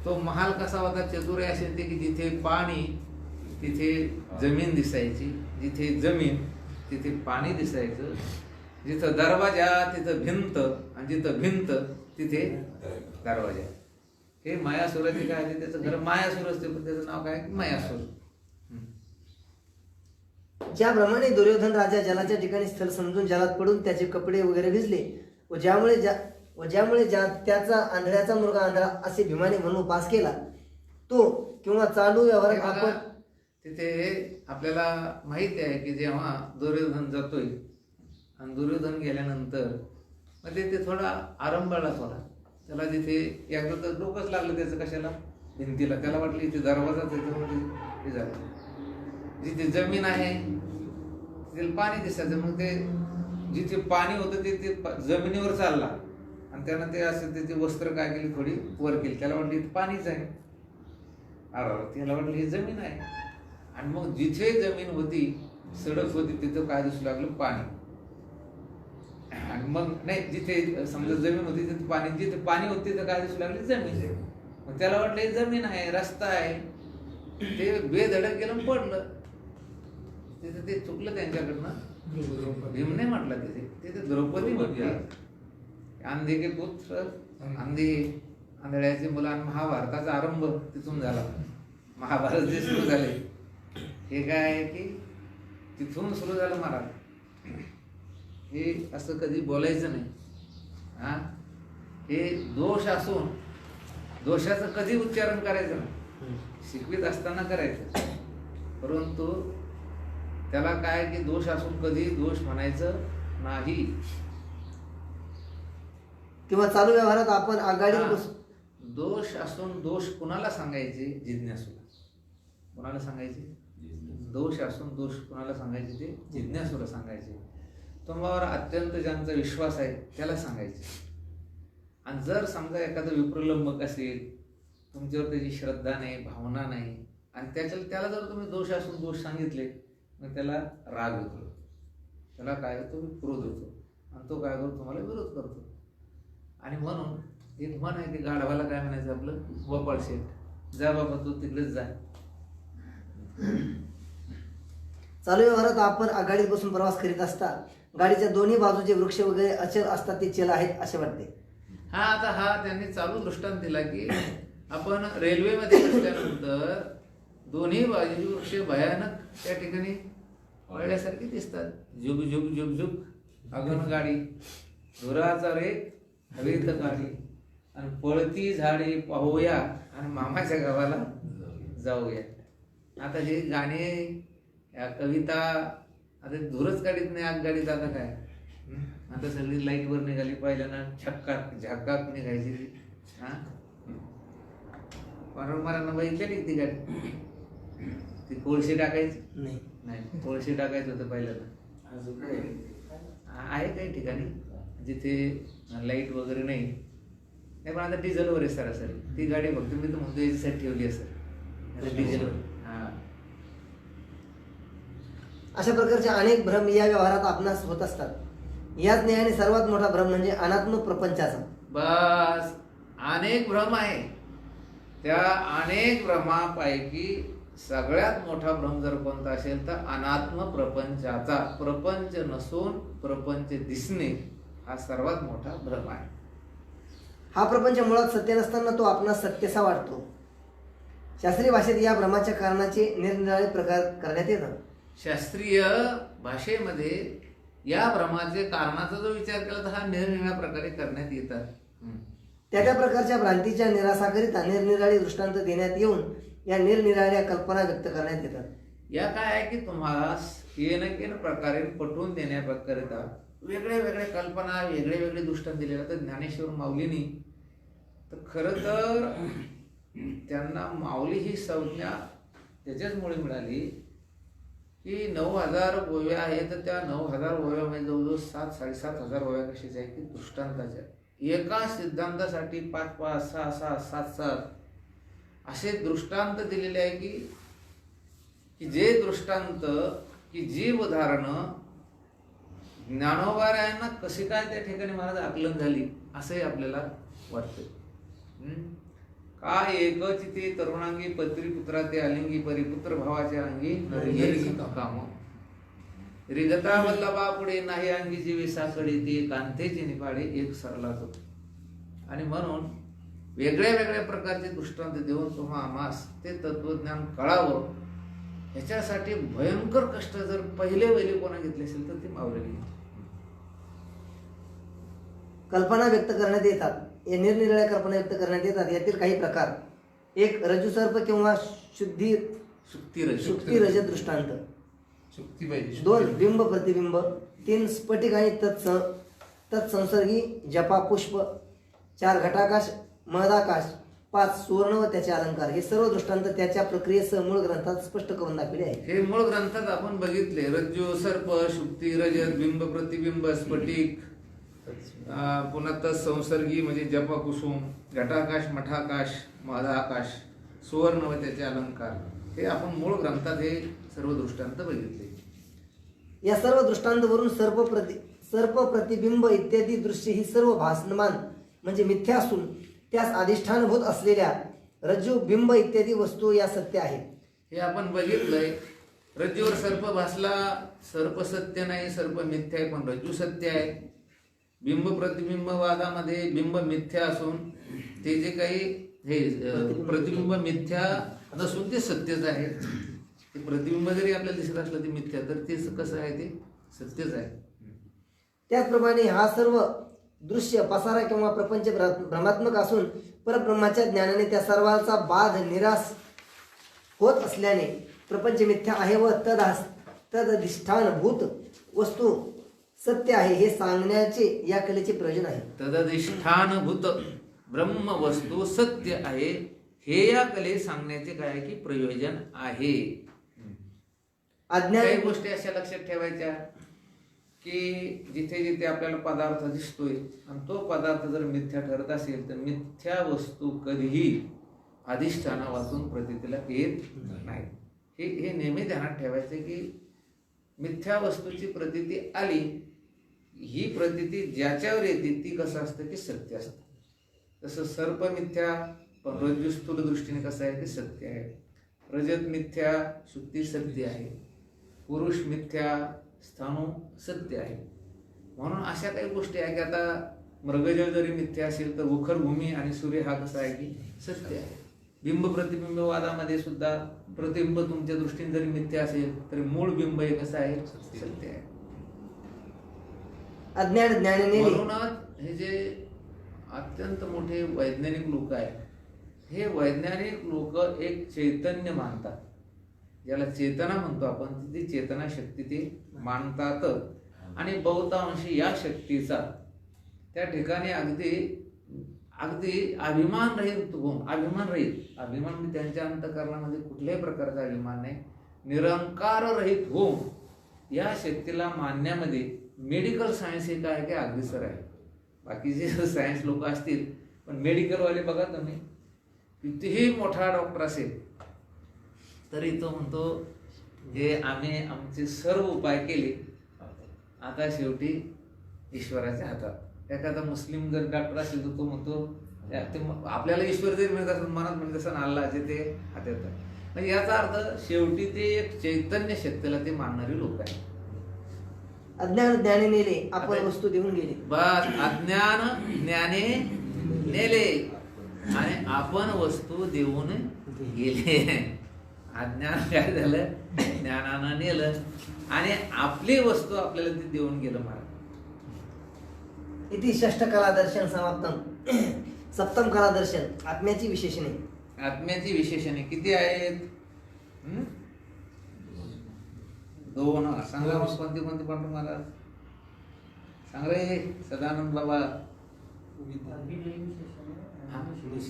तो महाल कसा होता? चतुराई अशी होती की जिथे पाणी तिथे जमीन दिसायची, जिथे जमीन तिथे पाणी दिसायचं, जिथं दरवाजा तिथं भिंत आणि जिथं भिंत तिथे दरवाजा. हे मायासुराचे काय आहे? त्याचं घर मायासुर असते पण त्याचं नाव काय? मयासुर. ज्याप्रमाणे दुर्योधन राजा जलाच्या ठिकाणी स्थल समजून जलात पडून त्याचे कपडे वगैरे भिजले व ज्यामुळे त्याचा आंधळ्याचा मुलगा आंधळा असे भीमाने म्हणून उपास केला तो किंवा चालू व्यवहारात आपण तिथे आपल्याला माहिती आहे की जेव्हा दुर्योधन जातोय आणि दुर्योधन गेल्यानंतर मग ते थोडा आरंभला थोडा त्याला तिथे एकदा तर डोकंच लागलं त्याचं कशाला भिंतीला. त्याला वाटलं इथे दरवाजा त्याच्यामध्ये हे झालं. जिथे जमीन आहे तिथे पाणी दिसायचं. मग ते जिथे पाणी होतं ते जमिनीवर चालला आणि त्यानं ते असं त्याची वस्त्र काय केली थोडी वर केली. त्याला वाटलं इथे पाणीच आहे. अरे त्याला वाटलं ही जमीन आहे. आणि मग जिथे जमीन होती सडक होती तिथं काय दिसू लागलं? पाणी. आणि मग नाही जिथे समजा जमीन होती तिथे पाणी, जिथे पाणी होते तिथं काय दिसू लागली? जमीन. मग त्याला वाटलं ही जमीन आहे, रस्ता आहे. ते बेधडक गेलं पडलं तिथे. ते चुकलं त्यांच्याकडनं. भीम नाही म्हटलं तिथे द्रौपदी म्हटली. अंधे के पुत्र अंधे आंधळ्याचे मुलं आणि महाभारताचा आरंभ तिथून झाला. महाभारत जे सुरू झाले हे काय आहे की तिथून सुरू झालं महाराज. हे असं कधी बोलायचं नाही. हा हे दोष असून दोषाचं कधी उच्चारण करायचं नाही. शिकवीत असताना करायचं परंतु त्याला काय की दोष असून कधी दोष म्हणायचं नाही. किंवा चालू व्यवहारात आपण आघाडी दोष असून दोष कुणाला सांगायचे? जिज्ञासूला. कुणाला सांगायचे? दोष असून दोष कुणाला सांगायचे? ते जिज्ञासूला सांगायचे. तुम्हावर अत्यंत ज्यांचा विश्वास आहे त्याला सांगायचे. आणि जर समजा एखादं विप्रलंबक असेल, तुमच्यावर त्याची श्रद्धा नाही, भावना नाही आणि त्याला जर तुम्ही दोष असून दोष सांगितले मग त्याला राग येतो, त्याला काय होतो? क्रोध होतो आणि तो काय करतो? तुम्हाला विरोध करतो. आणि म्हणून एक म्हण आहे की गाढवाला काय म्हणायचं आपलं? गोपाळ शेठ, जा बाबा तू तिकडेच जा. चालू व्यवहारात आपण आघाडीत बसून प्रवास करीत असता गाडीच्या दोन्ही बाजूचे वृक्ष वगैरे अचल असतात ते चल आहेत असे वाटते. हा त्यांनी चालू दृष्टांत दिला की आपण रेल्वेमध्ये बसल्यानंतर दोन्ही बाजूचे वृक्ष भयानक त्या ठिकाणी वळल्यासारखे दिसतात. झुक झुक झुक झुक अगन गाडी धुराचा रे हवेत गाडी आणि पळती झाडे पाहूया आणि मामाच्या गावाला जाऊया. आता हे गाणे या कविता आता धुरच गाडीत नाही, आग गाडीत आता काय. आता सगळी लाईटवर निघाली. पहिल्यानं झाकाक निघायची. हा परंपरांना बघितलेली ती गाडी. ती कोळशी टाकायची नाही, कोळशी टाकायचं होतं पहिल्याला. आहे काही ठिकाणी जिथे लाईट वगैरे नाही पण आता डिझेलवर आहे सरासरी ती गाडी. फक्त मी तर म्हणतो याच्यासाठी ठेवली असेल डिझेलवर. अशा प्रकारचे अनेक भ्रम या व्यवहारात आपणास होत असतात. याच न्यायाने सर्वात मोठा भ्रम म्हणजे अनात्म प्रपंचाचा. बस अनेक भ्रम आहे. त्या अनेक भ्रमापैकी सगळ्यात मोठा भ्रम जर कोणता असेल तर अनात्म प्रपंचाचा. प्रपंच नसून प्रपंच दिसणे हा सर्वात मोठा भ्रम आहे. हा प्रपंच मुळात सत्य नसताना तो आपणास सत्यसा वाटतो. शास्त्रीय भाषेत या भ्रमाच्या कारणाचे निरनिराळे प्रकार करण्यात येतात. शास्त्रीय भाषेमध्ये या भ्रमाचे कारणाचा जो विचार केला तर हा निरनिराळ्या प्रकारे करण्यात येतात. त्या त्या प्रकारच्या भ्रांतीच्या निरासाकरिता निरनिराळे दृष्टांत देण्यात येऊन या निरनिराळ्या कल्पना व्यक्त करण्यात येतात. या काय आहे की तुम्हाला येन प्रकारे पटवून देण्याकरिता वेगळ्या वेगळ्या कल्पना वेगळे वेगळे दृष्टांत दिलेले तर ज्ञानेश्वर माऊलींनी तर खरं तर त्यांना माऊली ही संज्ञा त्याच्याचमुळे मिळाली की 9,000 ओव्या आहेत तर त्या 9,000 ओव्यामध्ये जवळजवळ 7,000-7,500 ओव्या कशाच्या आहेत की दृष्टांताच्या. एका सिद्धांतासाठी 5-5, 6-6, 7-7 असे दृष्टांत दिलेले आहे की जे दृष्टांत की जी उदाहरणं ज्ञानोबारायांना कशी काय त्या ठिकाणी महाराज आकलन झाली असंही आपल्याला वाटतं. काय एकचिते तरुणांगी पत्री पुत्रा ते आलिंगी परिपुत्र भावाच्या अंगी काम रिगता वल्लभा पुढे नाही अंगी जीवे साकडी ते कांतेचे निपाडे एक सरलाच होते. आणि म्हणून वेगळ्या वेगळ्या प्रकारचे दृष्टांत देऊन तुम्हा आम्हास ते तत्वज्ञान कळावं ह्याच्यासाठी भयंकर कष्ट जर पहिले कोणा घेतले असेल तर ते माऊली. कल्पना व्यक्त करण्यात येतात. या निरनिराळ्या कल्पना व्यक्त करण्यात येतात. यातील काही प्रकार: एक रज्जुसर्प किंवा शुक्ती रजत दृष्टांत. 2 बिंब प्रतिबिंब. 3 स्फटिक आणि तत्संसर्गी जपा पुष्प. 4 घटाकाश महदाकाश. 5 सुवर्ण व त्याचे अलंकार. हे सर्व दृष्टांत त्याच्या प्रक्रियेसह मूळ ग्रंथात स्पष्ट करून दाखवले आहे. हे मूळ ग्रंथात आपण बघितले. रज्जू सर्प, शुक्ती रजत, बिंब प्रतिबिंब, स्फटिक, पुन्हा तत्संसर्गी म्हणजे जप कुसुम, घटाकाश मठाकाश महदाकाश, सुवर्ण व त्याचे अलंकार. हे आपण मूळ ग्रंथात हे सर्व दृष्टांत बघितले. या सर्व दृष्टांतवरून सर्प प्रतिबिंब इत्यादी दृश्य ही सर्व भासमान म्हणजे मिथ्या असून त्यास अधिष्ठानभूत असलेल्या रज्जू बिंब इत्यादी वस्तू या सत्य आहेत. हे आपण बघितलंय. रज्जूवर सर्प भासला, सर्प सत्य नाही, सर्प मिथ्या आहे, पण रज्जू सत्य आहे. बिंब प्रतिबिंब वादामध्ये बिंब मिथ्या असून ते जे काही हे प्रतिबिंब मिथ्या नसून ते सत्यच आहे. ते प्रतिबिंब जरी आपल्याला दिसत असलं ते मिथ्या तर ते कसं आहे ते सत्यच आहे. त्याचप्रमाणे हा सर्व दृश्य पसारा किंवा प्रपंच भ्रमात्मक असून परब्रह्माच्या ज्ञानाने त्या सर्वांचा बाध निराश होत असल्याने प्रपंच मिथ्या आहे व तदधिष्ठानभूत वस्तू सत्य आहे हे सांगण्याचे या कलेचे प्रयोजन आहे. तदधिष्ठानभूत ब्रह्म वस्तू सत्य आहे हे या कले सांगण्याचे काय आहे की प्रयोजन आहे. काही गोष्टी अशा लक्षात ठेवायच्या की जिथे जिथे आपल्याला पदार्थ दिसतोय आणि तो पदार्थ जर मिथ्या ठरत असेल तर मिथ्या वस्तू कधीही अधिष्ठाना वाचून प्रतीला येत नाही. हे नेहमी ध्यानात ठेवायचे की मिथ्या वस्तूची प्रतीती आली ही प्रतीती ज्याच्यावर येते ती कसं असतं की सत्य असतं. तसं सर्प मिथ्या पण रज्जू स्थूल दृष्टीने कसं आहे की सत्य आहे. रजत मिथ्या शुक्ती सत्य आहे. पुरुष मिथ्या स्थाणू सत्य आहे. म्हणून अशा काही गोष्टी आहे की आता मृगजळ जरी मिथ्या असेल तर उखर भूमी आणि सूर्य हा कसा आहे की सत्य आहे. बिंब प्रतिबिंब वादामध्ये सुद्धा प्रतिबिंब तुमच्या दृष्टीने जरी मिथ्या असेल तरी मूळ बिंब हे कसं आहे सत्य आहे. अज्ञान ज्ञानाने म्हणूनच हे जे अत्यंत मोठे वैज्ञानिक लोक आहेत हे वैज्ञानिक लोक एक चैतन्य मानतात. ज्याला चेतना म्हणतो आपण ती चेतना शक्ती ते मानतात आणि बहुतांशी या शक्तीचा त्या ठिकाणी अगदी अभिमान रहित अभिमान म्हणजे त्यांच्या अंतःकरणामध्ये कुठल्याही प्रकारचा अभिमान नाही, निरंकार रहित होऊन या शक्तीला मानण्यामध्ये मेडिकल सायन्स हे काय की अग्रेसर आहे. बाकीचे सायन्स लोक असतील पण मेडिकलवाले बघा तुम्ही कितीही मोठा डॉक्टर असेल तरी तो म्हणतो हे आम्ही आमचे सर्व उपाय केले आता शेवटी ईश्वराच्या हातात. एखादा मुस्लिम जर डॉक्टर असेल तर तो म्हणतो आपल्याला ईश्वर जरी मिळत असेल मनात म्हणत असं अल्लाचे ते हातात. म्हणजे याचा अर्थ शेवटी ते एक चैतन्य शक्तीला ते मानणारे लोक आहेत. अज्ञान ज्ञाने नेले आपण वस्तू देऊन गेले. बस अज्ञान ज्ञाने नेले आणि आपण वस्तू देऊन गेले. अज्ञान काय झालं, ज्ञानानं नेलं आणि आपली वस्तू आपल्याला ती देऊन गेलं महाराज. इति षष्ठ कला दर्शन समाप्तम. सप्तम कला दर्शन आत्म्याची विशेषणे. आत्म्याची विशेषणे किती आहेत? 2. सांगा मग कोणती कोणती पाठवून मला सांग रे सदानंद बाबा.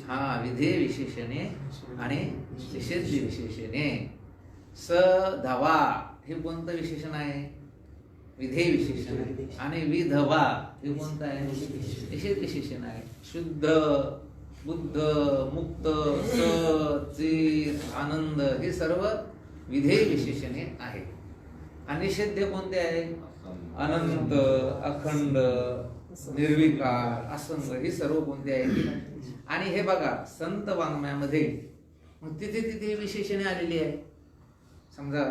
हा, विधेय विशेषणे आणि निषेध विशेषणे. सधवा हे कोणतं विशेषण आहे? विधेय विशेषण आहे. आणि विधवा हे कोणतं आहे? निषेध विशेषण आहे. शुद्ध, बुद्ध, मुक्त, चित, आनंद हे सर्व विधेय विशेषणे आहेत. आणि निषेध कोणते आहे? अनंत, अखंड, निर्विकार, असंग हे सर्व कोणते आहेत? आणि हे बघा संत वाङ्मयामध्ये मग तिथे तिथे विशेषणे आलेली आहे. समजा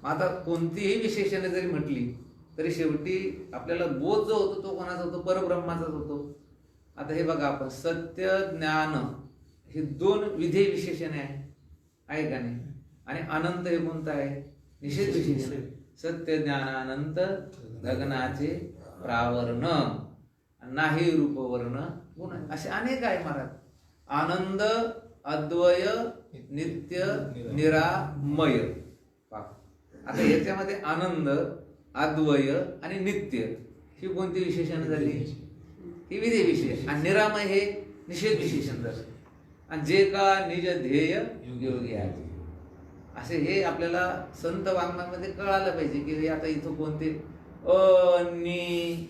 आता कोणतीही विशेषणे जरी म्हटली तरी शेवटी आपल्याला बोध जो होतो तो कोणाचा होतो? परब्रह्माचाच होतो. आता हे बघा आपण सत्य, ज्ञान हे 2 विधेय विशेषणे आहे का नाही? आणि अनंत हे कोणतं आहे? निषेध विशेषण. सत्य, ज्ञान, अनंत, गगनाचे प्रावरण, नाही रूपवर्ण गुण, असे अनेक आहे महाराज. आनंद, अद्वय, नित्य, निरामय. आता याच्यामध्ये आनंद, अद्वय आणि नित्य ही कोणती विशेषण झाली? ही विधेय विशेष. आणि निरामय हे निषेध विशेषण झालं. आणि जे का निज ध्येय योगी आहे असे हे आपल्याला संत वाङ्मयामध्ये कळालं पाहिजे की आता इथं कोणते नि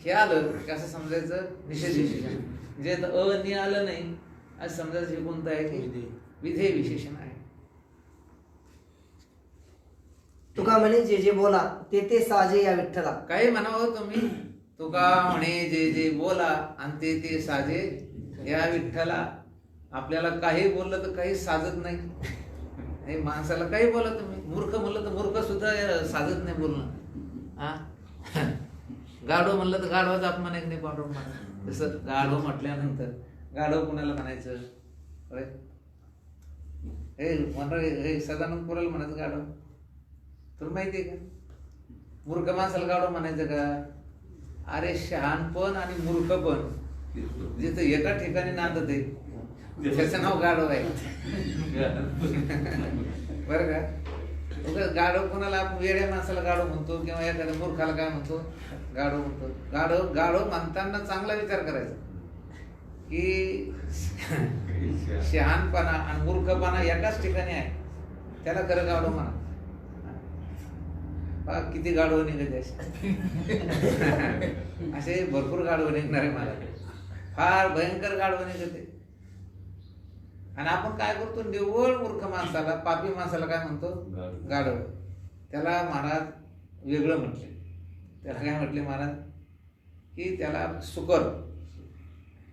हे आलं की असं समजायचं निषेध विशेषण. जे नि आलं नाही असं समजायचं हे कोणतं आहे की विधेय विशेषण आहे. तुका म्हणे जे जे बोला ते ते साजे या विठ्ठला. काही म्हणावं तुम्ही, तुका म्हणे जे जे बोला आणि ते ते साजे या विठ्ठला. आपल्याला काही बोललं तर काही साजत नाही. हे माणसाला काही बोला तुम्ही, मूर्ख म्हणलं तर मूर्ख सुद्धा साजत नाही बोलणं. हा, गाढव म्हणलं तर गाढवाचा अपमान एक नाही पाठवून म्हणा. तसं गाढव म्हटल्यानंतर गाढव कुणाला म्हणायचं? हे हे सदानंद पोराला म्हणायचं गाढव. तुला माहितीये का? मूर्ख माणसाला गाढव म्हणायचं का? अरे शहाणपण आणि मूर्खपण जिथं एका ठिकाणी नांदत आहे त्याचं नाव गाढव आहे. बरं का? गाढव कोणाला वेड्या माणसाला गाढव म्हणतो किंवा एखाद्या मूर्खाला काय म्हणतो? गाढव म्हणतो. गाढव गाढव म्हणताना चांगला विचार करायचा की शहाणपणा आणि मूर्खपणा एकाच ठिकाणी आहे, त्याला खरं गाढव म्हणा. किती गाढव निघते असे भरपूर गाढव निघणारे मला, फार भयंकर गाढव निघते. आणि आपण काय करतो? निव्वळ मूर्ख माणसाला, पापी माणसाला काय म्हणतो? गाढव. त्याला महाराज वेगळं म्हटले. त्याला काय म्हटले महाराज? की त्याला सुकर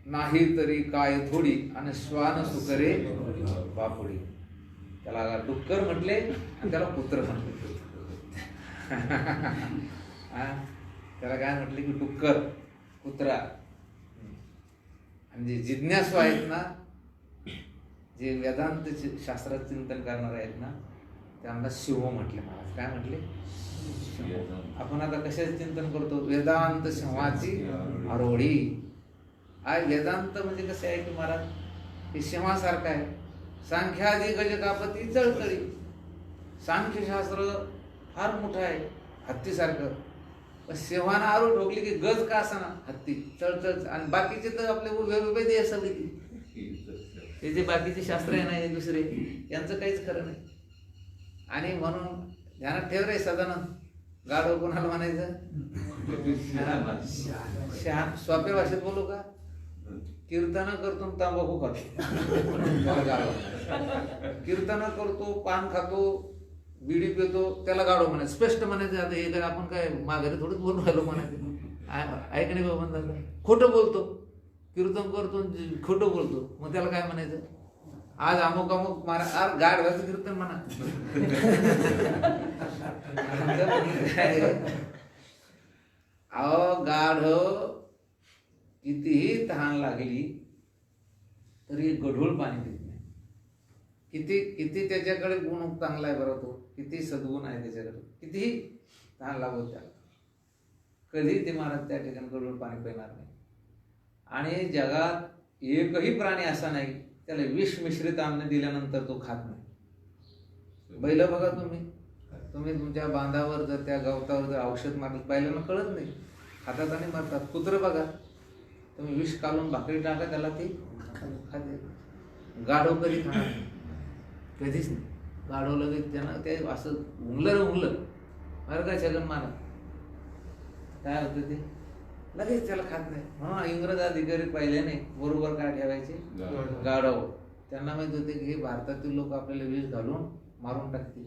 नाही तरी काय थोडी आणि श्वान सुकरे बापुडी. त्याला डुक्कर म्हटले आणि त्याला पुत्र म्हटले. त्याला काय म्हटले की डुक्कर, कुत्रा. आणि जे जिज्ञासू आहेत ना, जे वेदांत शास्त्रात चिंतन करणारे आहेत ना, त्यांना शिव म्हटले महाराज. काय म्हटले? आपण आता कशाच चिंतन करतो? वेदांत सिंहाची आरोळी. आज वेदांत म्हणजे कसे आहे की महाराज, हे सिंहासारखं आहे. सांख्यादी गजकापती चळचळी. सांख्यशास्त्र फार मोठं आहे, हत्तीसारखं. पण सिंहानं आरू ठोकली की गज का असाना हत्ती चळचळ. आणि बाकीचे तर आपले उभे उभे दे सगळी. ते जे बाकीचे शास्त्र आहे ना हे दुसरे, यांचं काहीच खरं नाही. आणि म्हणून ध्यानात ठेव रे सदानंद, गाढव कोणाला म्हणायचं? शहाण. सोप्या भाषेत बोलू का? कीर्तन करतो तांबाखू खातो, कीर्तन करतो, पान खातो, बिडी पितो, त्याला गाढव म्हणायचं. स्पष्ट म्हणायचं. आता हे आपण काय माघारी थोडंच बोलून राहिलो म्हणायचं. ऐकणे बाबा झालं. खोटं बोलतो, कीर्तन करतो, खोटं बोलतो, मग त्याला काय म्हणायचं? आज अमुक अमुक मारा. आज गाढवाचं कीर्तन म्हणा. अहो गाढव कितीही तहान लागली तरी गढूळ पाणी पित नाही. किती किती त्याच्याकडे गुण चांगला आहे बरं, तो किती सद्गुण आहे त्याच्याकडे, कितीही तहान लागत त्याला, कधी ते महाराज त्या ठिकाणी कडून पाणी पिणार नाही. आणि जगात एकही प्राणी असा नाही त्याला विष मिश्रित अन्न दिल्यानंतर तो खात नाही. बैल बघा तुम्ही तुमच्या बांधावर जर त्या गवतावर जर औषध मारलं बैलांना कळत नाही, खातात आणि मारतात. कुत्रं बघा तुम्ही विष काढून भाकरी टाका त्याला ती खाते. गाढव कधी खाणार नाही, कधीच नाही. गाढव लगेच त्यानं ते असं उंगलं बरं का छगन मारा काय होतं ते लगेच त्याला खात नाही. हा इंग्रज अधिकारी पहिल्याने बरोबर काय ठेवायचे गाढव. त्यांना माहित होते की हे भारतातील लोक आपल्याला विष घालून मारून टाकतील,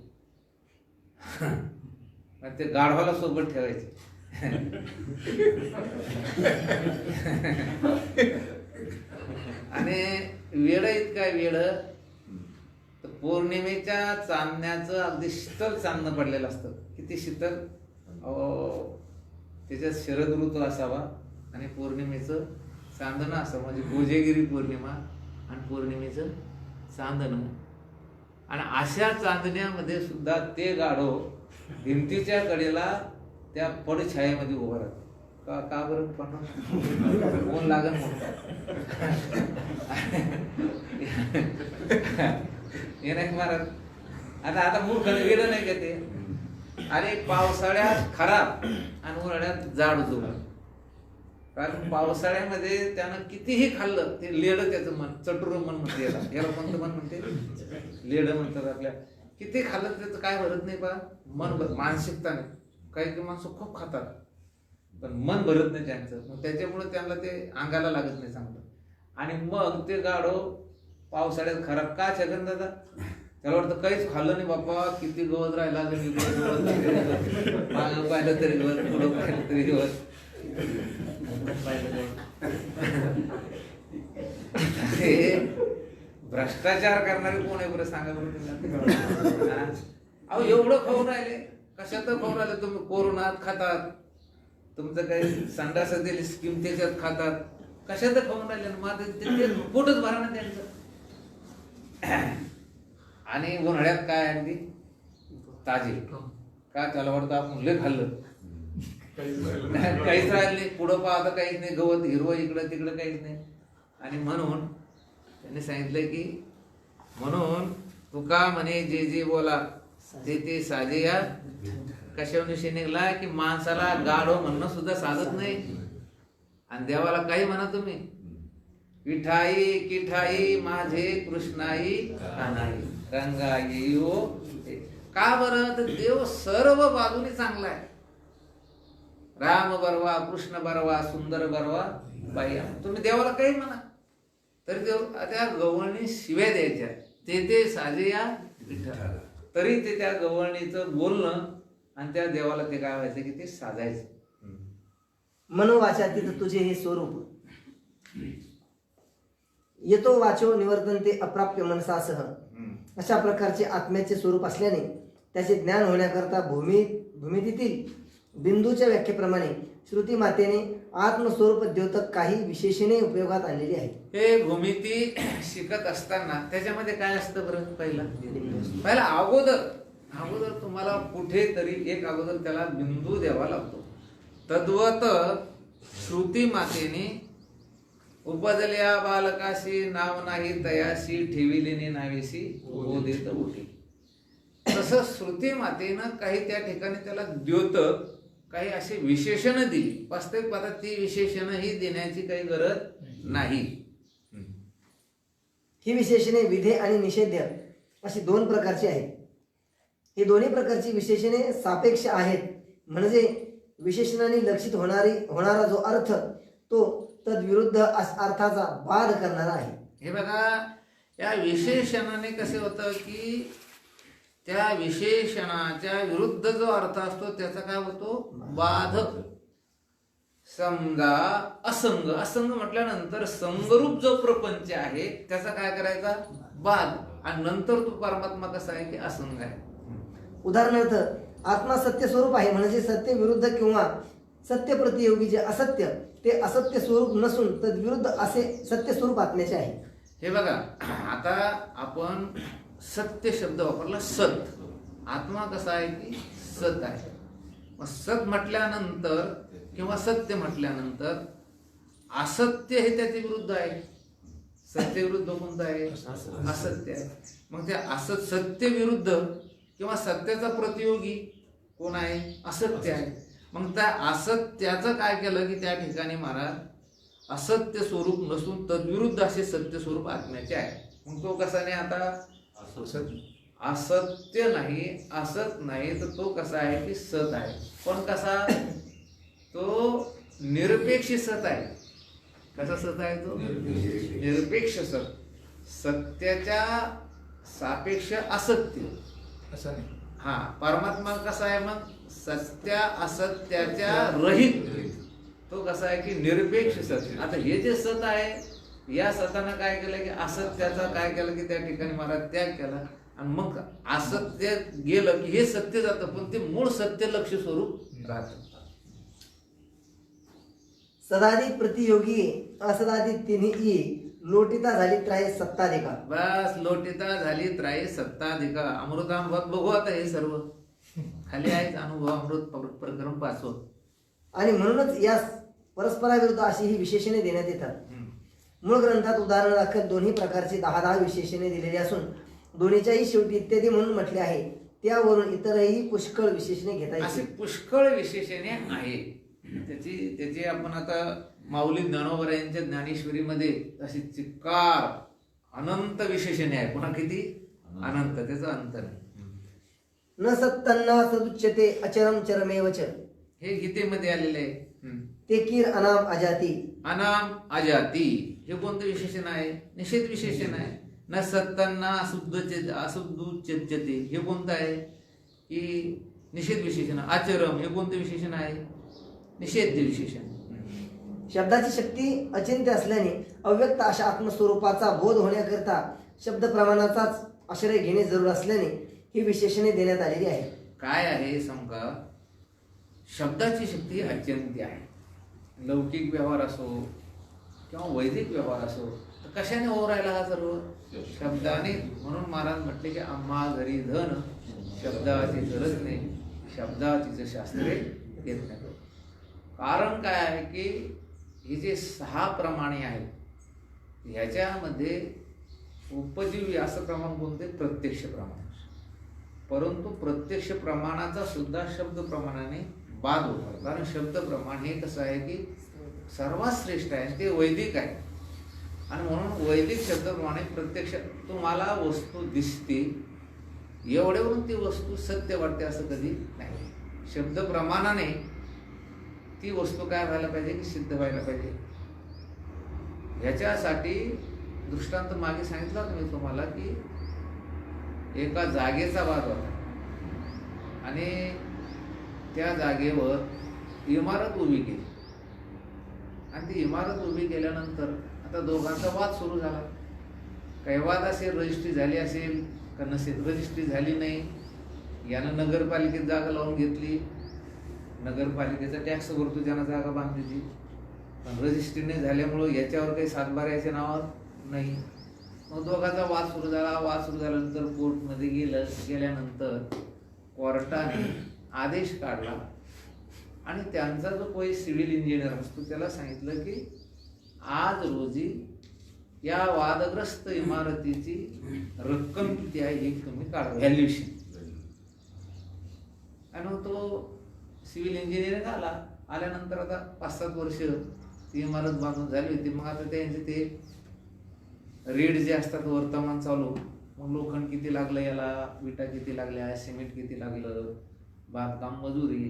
ते गाढवाला सोबत ठेवायचे. आणि वेड इतका वेड, पौर्णिमेच्या चांदण्याचं अगदी शीतल चांदणं पडलेलं असतं. किती शीतल, त्याच्यात शरद ऋतू असावा आणि पौर्णिमेचं चांदणं असावं, म्हणजे कोजागिरी पौर्णिमा आणि पौर्णिमेचं चांदणं. आणि अशा चांदण्यामध्ये सुद्धा ते गाढव भिंतीच्या कडेला त्या पडछायेमध्ये उभं राहतं. का बरं पण ऊन लागन म्हणतात हे नाही महाराज. आता मूर्ख गेलं नाही का ते. अरे पावसाळ्यात खराब आणि उन्हाळ्यात जाड होतो. कारण पावसाळ्यामध्ये त्यानं कितीही खाल्लं ते लेड, त्याचं मन चटुर मन म्हणते, याला कोणतं मन म्हणते, लेड म्हणतात आपल्या. किती खाल्लं त्याचं काय भरत नाही पा मन, मानसिकता नाही. काही माणसं खूप खातात पण मन भरत नाही त्यांचं, मग त्याच्यामुळे त्यांना ते अंगाला लागत नाही चांगलं. आणि मग ते गाढव पावसाळ्यात खराब का छगन दादा, त्याला वाटतं काहीच खाल्लं नाही बाप्पा, किती गवत राहिला मागं पाहिलं तरी गवत, पुढं पाहिलं तरी गवत. भ्रष्टाचार करणारे कोण आहे बरं सांगा बरं तुम्हाला. अहो एवढं खाऊन राहिले, कशात खाऊन राहिले तुम्ही. कोरोनात खातात, तुमचं काही संडास दिली स्कीम त्याच्यात खातात, कशात खाऊन राहिले. मग ते पोटच भरा ना त्यांचं. आणि उन्हाळ्यात काय अगदी ताजे का, त्याला वाटतं आपण लय खाल्लं, काहीच राहिलं नाही. पुढं पाहता काहीच नाही, गवत हिरवं इकडं तिकडं काहीच नाही. आणि म्हणून त्यांनी सांगितलं की, म्हणून तुका म्हणे जे जे बोला ते ते साजे या. कशाविषयी निघला की माणसाला गाढव म्हणणं सुद्धा साधत नाही. आणि देवाला काही म्हणा तुम्ही, विठाई किठाई माझे कृष्णाई कानाई रंगाई हो. का बरं, तर देव सर्व बाजूने चांगला आहे. राम बरवा, कृष्ण बरवा, सुंदर बरवा बाई. तुम्ही देवाला काही म्हणा तरी देव त्या गवळणी शिव्या द्यायच्या, ते ते साजे या विठ्ठल. तरी ते त्या गवळणीचं बोलणं आणि त्या देवाला ते काय व्हायचं की ते साजायचं. मनोवाचातीत तुझे हे स्वरूप, येतो वाचो निवर्तनते अप्राप्य मनसासह. अशा प्रकारचे आत्म्याचे स्वरूप असल्याने त्याचे ज्ञान होण्याकरता भूमितीतील बिंदूच्या व्याख्येप्रमाणे श्रुती मातेने आत्मस्वरूप द्योतक काही विशेषणे उपयोगात आणलेली आहे. हे भूमिती शिकत असताना त्याच्यामध्ये काय असतं बरं, पहिला अगोदर तुम्हाला कुठेतरी एक अगोदर त्याला बिंदू द्यावा लागतो. तद्वत श्रुती मातेने उपजल्या बालकाशी नाव नाही तयाशी ठेविलेने नावेशी बोधित उठी. तसं श्रुती मातेनं काही त्या ठिकाणी त्याला द्योतक काही अशी विशेषणं दिली. वास्तविक पाहता ती विशेषणं ही देण्याची काही गरज नाही. ही विशेषणे विधे आणि निषेध्य अशी दोन प्रकारची आहेत. ही दोन्ही प्रकारची विशेषणे सापेक्ष आहेत, म्हणजे विशेषणाने लक्षित होणारा जो अर्थ तो तद्विरुद्ध अर्थाचा बाध करणारा आहे. हे बघा, या विशेषणाने कसे होतं की त्या विशेषणाच्या विरुद्ध जो अर्थ असतो त्याचा काय होतो, बाध. समजा असंग म्हटल्यानंतर संगरूप जो प्रपंच आहे त्याचा काय करायचा, बाध. आणि नंतर तो परमात्मा कसा आहे की असंग आहे. उदाहरणार्थ आत्मा सत्य स्वरूप आहे, म्हणजे सत्य विरुद्ध किंवा सत्य प्रतियोगी जे असत्य ते असत्य स्वरूप नसून तद्विरुद्ध असे सत्य स्वरूप आत्म्याचे आहे. हे बघा, आता आपण सत्य शब्द वापरला. सत, आत्मा कसा आहे की सत आहे. मग सत म्हटल्यानंतर किंवा सत्य म्हटल्यानंतर असत्य हे त्याच्या विरुद्ध आहे. सत्य विरुद्ध कोणतं आहे? असत्य आहे. मग त्या सत्य विरुद्ध किंवा सत्याचा प्रतियोगी कोण आहे? असत्य आहे. मग त्या असत्याचं काय केलं की त्या ठिकाणी महाराज असत्य स्वरूप नसून तद्विरुद्ध असे सत्य स्वरूप आत्म्याचे आहे. मग तो कसा नाही आता? असत्य नाही, असत नाही, तर तो कसा आहे की सत आहे. पण कसा? तो निरपेक्ष सत आहे. कसा सत आहे तो? निरपेक्ष सत. सत्याच्या सापेक्ष असत्य असं नाही. हा. परमात्मा कसा आहे मग? सत्या असत्याच्या रहित. तो कसा आहे की निरपेक्ष सत. आता हे जे सत आहे, या सतानं काय केलं की असत्याचा काय केलं की त्या ठिकाणी महाराज त्याग केला. आणि मग असत्य गेलं की हे सत्य जातं, पण ते मूळ सत्य लक्ष स्वरूप राहतं. सदादी प्रतियोगी असदादी तिन्ही लोटिता झाली त्राय सत्ताधिका. बस, लोटिता झाली त्राई सत्ताधिका. अमृतानुभवात बघू आता हे सर्व खाली आहेत. अनुभव अमृत प्रकरण 5. आणि म्हणूनच यास परस्पराविरुद्ध अशी ही विशेषणे देण्यात येतात. मूळ ग्रंथात उदाहरणादाखल दोन्ही प्रकारची 10 विशेषणे दिलेली असून दोन्हीच्याही शेवटी इत्यादी म्हणून म्हटले आहे. त्यावरून इतरही पुष्कळ विशेषणे घेता अशी येतील. पुष्कळ विशेषणे आहे. त्याची आपण आता माऊली ज्ञानोबा यांच्या ज्ञानेश्वरीमध्ये अशी चिक्कार अनंत विशेषणे आहे. पुन्हा किती? अनंत. त्याचा अंत नाही. न सत्तन्ना सदुच्यते अचरम चरमेवच. हे गीतेमध्ये आलेले आहे. ते कीर अनाम अजाती. अनाम अजाती हे कोणतं विशेषण आहे? निषेध विशेषण आहे. न सत्तांना असुद्धुच्यते हे कोणतं आहे की निषेध विशेषण. आचरम हे कोणतं विशेषण आहे? निषेध विशेषण. शब्दाची शक्ती अचिंत्य असल्याने अव्यक्त अशा आत्मस्वरूपाचा बोध होण्याकरिता शब्द प्रमाणाचाच आश्रय घेणे जरूर असल्याने ही विशेषणे देण्यात आलेली आहे. काय आहे समका? शब्दाची शक्ती अचिंत्य आहे. लौकिक व्यवहार असो किंवा वैदिक व्यवहार असो, तर कशाने हो राहिला हा सर्व? शब्दाने. म्हणून महाराज म्हटले की आम्हा घरी धन शब्दाची गरज नाही, शब्दाचीच शास्त्रे येत नाही. कारण काय आहे की हे जे 6 प्रमाणे आहेत ह्याच्यामध्ये उपजीवी असं प्रमाण कोणते? प्रत्यक्ष प्रमाण. परंतु प्रत्यक्ष प्रमाणाचा सुद्धा शब्द प्रमाणाने बाद होतो. कारण शब्द प्रमाण हे कसं आहे की सर्वात श्रेष्ठ आहे, ते वैदिक आहे. आणि म्हणून वैदिक शब्दप्रमाणे प्रत्यक्ष तुम्हाला वस्तू दिसते एवढ्यावरून ती वस्तू सत्य वाटते असं कधी नाही. शब्द प्रमाणाने ती वस्तू काय व्हायला पाहिजे की सिद्ध व्हायला पाहिजे. ह्याच्यासाठी दृष्टांत मागे सांगितला मी तुम्हाला की एका जागेचा वाद होता आणि त्या जागेवर इमारत उभी केली. आणि ती इमारत उभी केल्यानंतर आता दोघांचा वाद सुरू झाला. काही वाद असेल, रजिस्ट्री झाली असेल का नसेल. रजिस्ट्री झाली नाही. यानं नगरपालिकेत जागा लावून घेतली, नगरपालिकेचा टॅक्स भरतो ज्यानं जागा बांधली ती. पण रजिस्ट्री नाही झाल्यामुळं याच्यावर काही सातबाऱ्याच्या नावावर नाही. मग दोघांचा वाद सुरू झाला. वाद सुरू झाल्यानंतर कोर्टमध्ये गेल्यानंतर कोर्टाने आदेश काढला आणि त्यांचा जो कोणी सिव्हिल इंजिनियर असतो त्याला सांगितलं की आज रोजी या वादग्रस्त इमारतीची रक्कम किती आहे हे तुम्ही काढा, व्हॅल्युएशन. आणि तो सिव्हिल इंजिनिअरिंग आल्यानंतर आता 5-7 वर्ष ती इमारत बांधून झाली होती. मग आता त्यांचे ते रेट जे असतात वर्तमान चालू, मग लोखंड किती लागलं याला, विटा किती लागल्या, सिमेंट किती लागलं, बांधकाम मजुरी,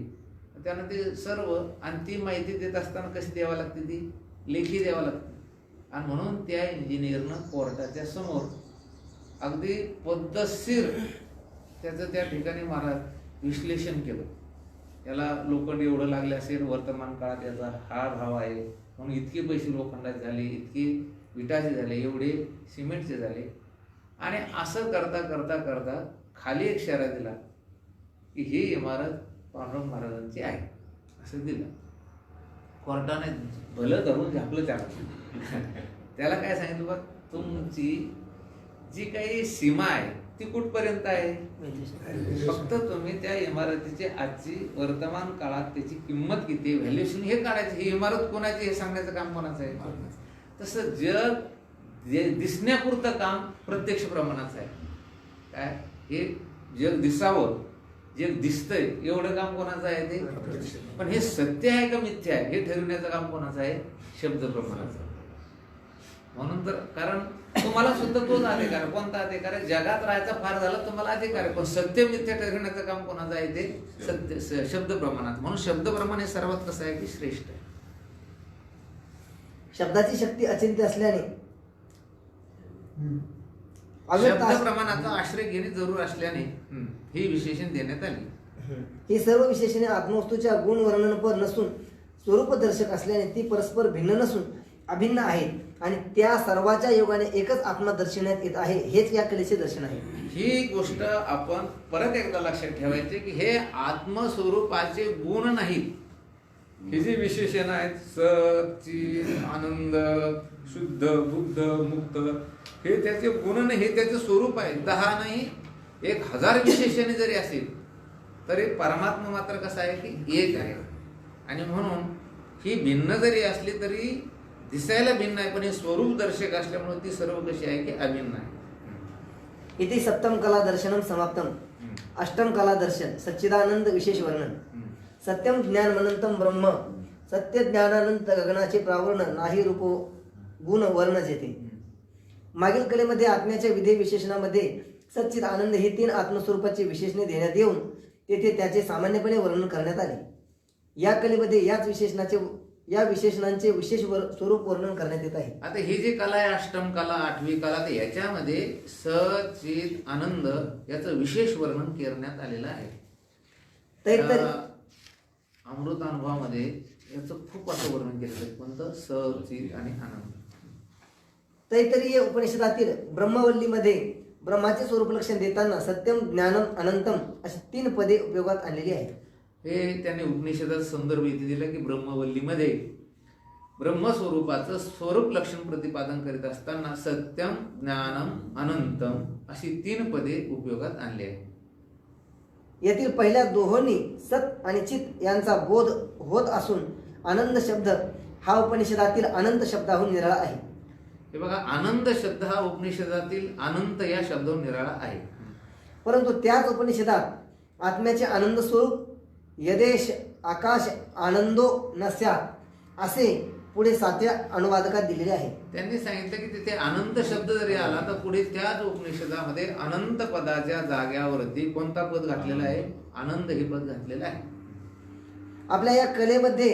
त्यानं ते सर्व. आणि ती माहिती देत असताना कशी द्यावी लागते? ती लेखी द्यावं लागते. आणि म्हणून त्या इंजिनियरनं कोर्टाच्या समोर अगदी पद्धतशीर त्याचं त्या ठिकाणी महाराज विश्लेषण केलं. याला लोखंड एवढं लागले असेल, वर्तमान काळात याचा हा भाव आहे, म्हणून इतके पैसे लोखंडाचे झाले, इतके विटाचे झाले, एवढे सिमेंटचे झाले. आणि असं करता करता करता खाली एक इशारा दिला की ही इमारत पांडुरंग महाराजांची आहे असं दिलं. कोर्टाने भलं धरून झापलं त्याला. त्याला काय सांगितलं? बघ, तुमची जी काही सीमा आहे ती कुठपर्यंत आहे? फक्त तुम्ही त्या इमारतीची आजची वर्तमान काळात त्याची किंमत किती, व्हॅल्युएशन हे काढायचं. ही इमारत कोणाची हे सांगण्याचं काम कोणाचं आहे? तसं जग जे दिसण्यापुरतं काम प्रत्यक्ष प्रमाणाचं आहे. काय हे जग दिसावं, जग दिसतंय एवढं काम कोणाचं आहे ते? पण हे सत्य आहे का मिथ्या आहे हे ठरवण्याचं काम कोणाचं आहे? शब्द प्रमाणाचं. म्हणून तर कारण तुम्हाला सुद्धा तोच अधिकार. कोणता अधिकार आहे? जगात राहायचा फार झाला तुम्हाला अधिकार आहे, पण सत्य मिथ्या ठरवण्याचं काम कोणाचं आहे ते? सत्य शब्द प्रमाणात. म्हणून शब्द प्रमाण हे सर्वात कसं आहे की श्रेष्ठ आहे. शब्दाची शक्ती अचिंत्य असल्याने शब्द प्रमाणाचा आश्रय घेणे जरूर असल्याने ही विशेषण देण्यात आली. ही सर्व विशेषणे आत्मवस्तूच्या गुण वर्णनपर नसून स्वरूपदर्शक असल्याने ती परस्पर भिन्न नसून अभिन्न आहेत आणि त्या सर्वाच्या योगाने एकच आत्मा दर्शवण्यात येत आहे. हेच या कलेचे दर्शन आहे. ही गोष्ट आपण परत एकदा लक्षात ठेवायचे की हे आत्मस्वरूपाचे गुण नाहीत. हे जे विशेषण आहेत सत, चित, आनंद, शुद्ध, बुद्ध, मुक्त, हे त्याचे गुण नाही, हे त्याचे स्वरूप आहे. 10 नाही 1000 विशेषणे जरी असेल तरी परमात्मा मात्र कसा आहे की एक आहे. आणि म्हणून ही भिन्न जरी असली तरी दिसायला भिन्न आहे, पण हे स्वरूप दर्शक असल्यामुळे ती सर्व कशी आहे की अभिन्न आहे. इति सप्तम कला दर्शनम समाप्तम. अष्टम कला दर्शन सच्चिदानंद विशेष वर्णन. सत्यम ज्ञान मनंतम ब्रह्म. सत्य ज्ञानानंत गगनाचे प्रावरण नाही रूप गुण वर्णच येते. मागील कलेमध्ये आत्म्याच्या विधेय विशेषणामध्ये सच्चिद आनंद हे 3 आत्मस्वरूपाची विशेषणे देण्यात येऊन तेथे त्याचे सामान्यपणे वर्णन करण्यात आले. या कलेमध्ये या विशेषणांचे विशेष स्वरूप वर्णन करण्यात येत आहे. आता ही जी कला आहे अष्टम कला, 8वी कला, तर याच्यामध्ये सचित आनंद याचं विशेष वर्णन करण्यात आलेलं आहे. अमृतानुभवामध्ये याचं खूप असं वर्णन केलेलं आहे. कोणतं? सचित आणि आनंद. तैत्तरीय उपनिषदातील ब्रह्मवल्लीमध्ये ब्रह्माचे स्वरूप लक्षण देताना सत्यम ज्ञानम अनंतम अशी 3 पदे उपयोगात आणलेली आहेत. हे त्याने उपनिषदात संदर्भ इथे दिला की ब्रह्मवल्लीमध्ये ब्रह्मस्वरूपाचं स्वरूप लक्षण प्रतिपादन करीत असताना सत्यम, ज्ञानम, अनंतम अशी 3 पदे उपयोगात आणली आहेत. यातील पहिल्या दोहोंनी सत आणि चित यांचा बोध होत असून आनंद शब्द हा उपनिषदातील अनंत शब्दाहून निराळा आहे. हे बघा, आनंद शब्द हा उपनिषदातील अनंत या शब्दाहून निराळा आहे. परंतु त्याच उपनिषदात आत्म्याचे आनंद स्वरूप यदेश आकाश आनंदो नस्या असे पुढे 7व्या अनुवादकात दिलेले आहे. त्यांनी सांगितलं की तिथे अनंत शब्द जरी आला तर पुढे त्याच उपनिषदामध्ये अनंत पदाच्या जाग्यावरती कोणता पद घातलेला आहे? आनंद हे पद घातलेलं आहे. आपल्या या कलेमध्ये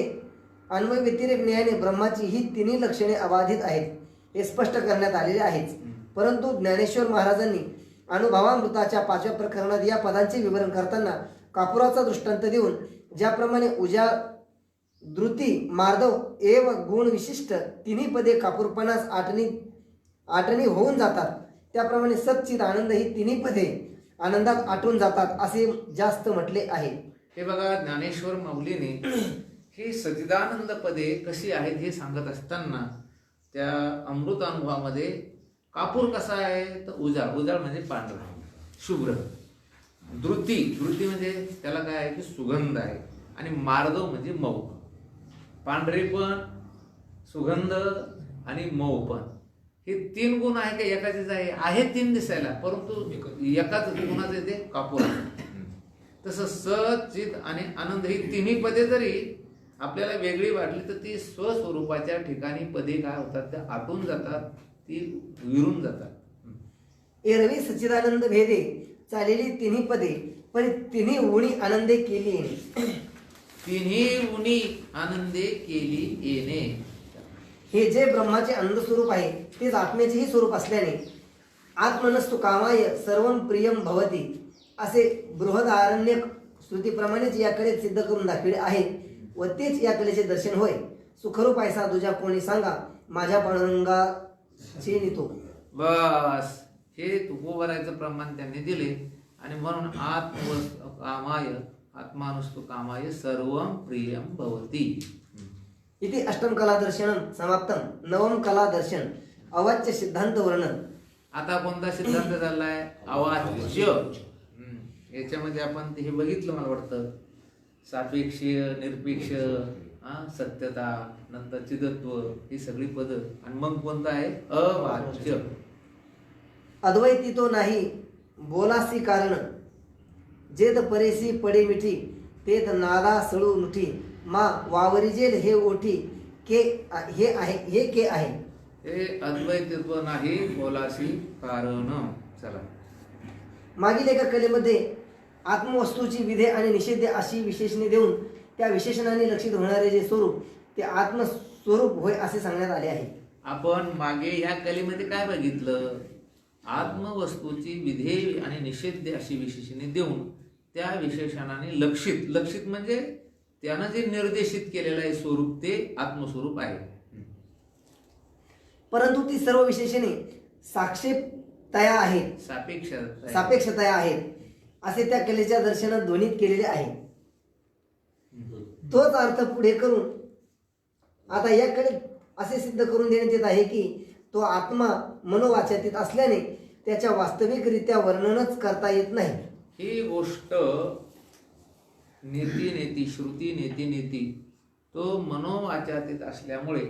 अन्वय व्यतिरेक न्यायाने ब्रह्माची ही 3 लक्षणे अबाधित आहेत हे स्पष्ट करण्यात आलेले आहेच. परंतु ज्ञानेश्वर महाराजांनी अनुभवामृताच्या 5व्या प्रकरणात या पदांचे विवरण करताना कापुराचा दृष्टांत देऊन ज्याप्रमाणे उजा, द्रुती, मार्दव एव गुण विशिष्ट 3 पदे कापूरपणास आटणी होऊन जातात, त्याप्रमाणे सच्चिद आनंद ही 3 पदे आनंदात आटून जातात असे जास्त म्हटले आहे. हे बघा, ज्ञानेश्वर माऊलीने ही सच्चिदानंद पदे कशी आहेत हे सांगत असताना त्या अमृत अनुभवामध्ये कापूर कसा आहे तर उजाळ म्हणजे पांढरा, शुभ्र. द्रुती म्हणजे त्याला काय आहे की सुगंध आहे. आणि मार्दव म्हणजे मऊ. पांढरे पण, सुगंध आणि मऊ पण, हे 3 गुण आहे का एकाचेच आहे 3 दिसायला, परंतु एकाच गुणाचे ते कापूर आहे. तसं सचित आणि आनंद ही 3 पदे जरी आपल्याला वेगळी वाटली तर ती स्वस्वरूपाच्या ठिकाणी पदे काय होतात? त्या आटून जातात, ती विरून जातात. एरवी सच्चिदानंद भेदे चालेली 3 पदे पण 3 उणी आनंदे केली येणे. 3 उणी आनंदे केली येणे. हे जे ब्रह्माचे आनंद स्वरूप आहे तेच आत्म्याचेही स्वरूप असल्याने आत्मनस्तु कामाय सर्वं प्रियम भवती असे बृहदारण्यक श्रुतीप्रमाणेच याकडे सिद्ध करून दाखविले आहे व तेच या कलेचे दर्शन होय. सुखरूप ऐसा तुझ्या कोणी सांगा माझ्या पांडुरंगाचे नितो. बस हे तुकोबरायचं प्रमाण त्यांनी दिले. आणि म्हणून कामाय आत्मानुस्तु कामाय सर्वं प्रियम भवती. इति अष्टम कला दर्शनम समाप्तम. नवम कला दर्शन अवाच्य सिद्धांत वर्णन. आता कोणता सिद्धांत चाललाय? अवाच्य. याच्यामध्ये आपण हे बघितलं मला वाटतं, सापेक्षीय, निरपेक्ष, सत्यता, नंतर चिदत्व, ही सगळी पद. आणि मग कोणतं आहे? अवाच्य. अद्वैती तो नाही बोलासी कारण, जेत परेसी पडे मिठी, तेत नादा सळू मुठी, मा वावरिजेल हे ओठी, के हे आहे हे के आहे. हे अद्वैतत्व नाही बोलासी कारण. चला, मागील एका कलेमध्ये आत्मवस्तूची विधे आणि निषेधे अशी विशेषणे देऊन त्या विशेषणाने लक्षित होणारे जे स्वरूप ते आत्मस्वरूप होय असे सांगण्यात आले आहे. आपण मागे ह्या कलेमध्ये काय बघितलं? आत्मवस्तूची विधेय आणि निषेध अशी विशेषणे देऊन त्या विशेषणाने लक्षित म्हणजे त्यानं जे निर्देशित केलेलं आहे स्वरूप ते आत्मस्वरूप आहे. परंतु ती सर्व विशेषणे सापेक्षतया आहेत, सापेक्षतया आहेत असे त्या कलेच्या दर्शनात ध्वनित केलेले आहे. तोच अर्थ पुढे करून आता याकडे असे सिद्ध करून देण्यात येत आहे की तो आत्मा मनोवाच्यातीत असल्याने त्याच्या वास्तविकरित्या वर्णनच करता येत नाही. ही गोष्ट नेती श्रुती नेती तो मनोवाच्यातीत असल्यामुळे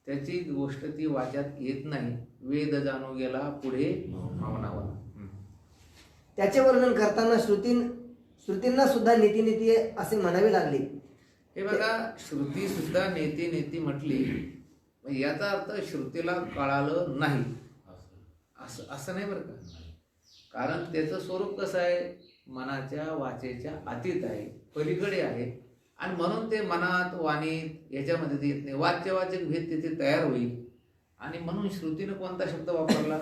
त्याची गोष्ट ती वाच्यात येत नाही. वेद जाणू गेला पुढे मौनावर. त्याचे वर्णन करताना श्रुतींना सुद्धा नेती असे म्हणावे लागले. हे बघा, श्रुती सुद्धा नेती म्हटली, याचा अर्थ श्रुतीला कळालं नाही असं नाही बरं का. कारण त्याचं स्वरूप कसं आहे? मनाच्या वाचेच्या अतीत आहे, पलीकडे आहे. आणि म्हणून ते मनात वाणीत याच्यामध्ये ते येत नाही. वाच्यवाचक भेद तिथे तयार होईल. आणि म्हणून श्रुतीनं कोणता शब्द वापरला?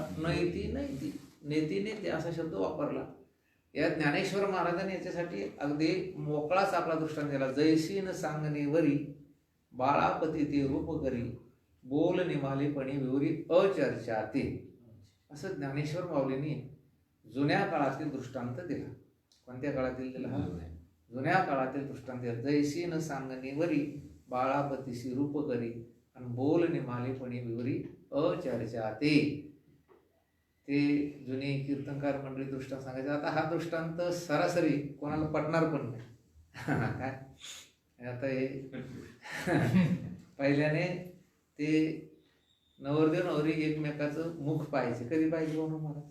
नेती असा शब्द वापरला. या ज्ञानेश्वर महाराजांनी याच्यासाठी अगदी मोकळाच आपला दृष्टांत दिला. जैसीन सांगणे वरी बाळापती ते रूप करी, बोल निमालेपणी विवरी अचर्चा ते, असं ज्ञानेश्वर माऊलींनी जुन्या काळातील दृष्टांत दिला. कोणत्या काळातील दिला? हा जुन्या काळातील दृष्टांत दिला. जैसीन सांगणे वरी बाळापतीशी रूप करी आणि बोल निमालेपणी विवरी अचर्चा ते. ते जुने कीर्तनकार मंडळी दृष्टांत सांगायचे. आता हा दृष्टांत सरासरी कोणाला पटणार पण नाही. काय आता हे पहिल्याने ते नवरदेव नवरी एकमेकाचं मुख पाहायचे. कधी पाहिजे हो महाराज?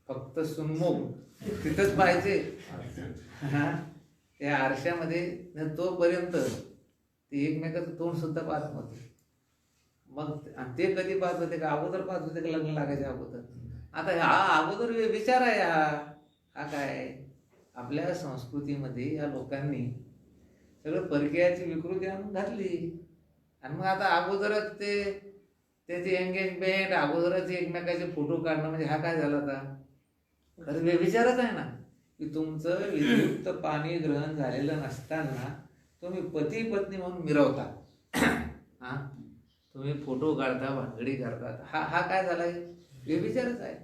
फक्त सुन्मुख तिथंच पाहिजे. त्या आरशामध्ये तोपर्यंत ते एकमेकाचं तोंड सुद्धा पाहत नव्हते. मग ते कधी पाहत होते का? अगोदर पाहत होते का लग्न लागायच्या अगोदर? आता हा अगोदर विचार आहे. हा काय आपल्या संस्कृतीमध्ये या लोकांनी सगळं परकीयाची विकृती आणून घातली. आणि मग आता अगोदरच त्याची एंगेजमेंट, अगोदरच एकमेकाचे फोटो काढणं, म्हणजे हा काय झाला? आता खरं विचारच आहे ना की तुमचं विद्युक्त पाणी ग्रहण झालेलं नसताना तुम्ही पती पत्नी म्हणून मिरवता. तुम्ही फोटो काढता, भानगडी करतात. हा काय झालाय? व्यभिचारच आहे.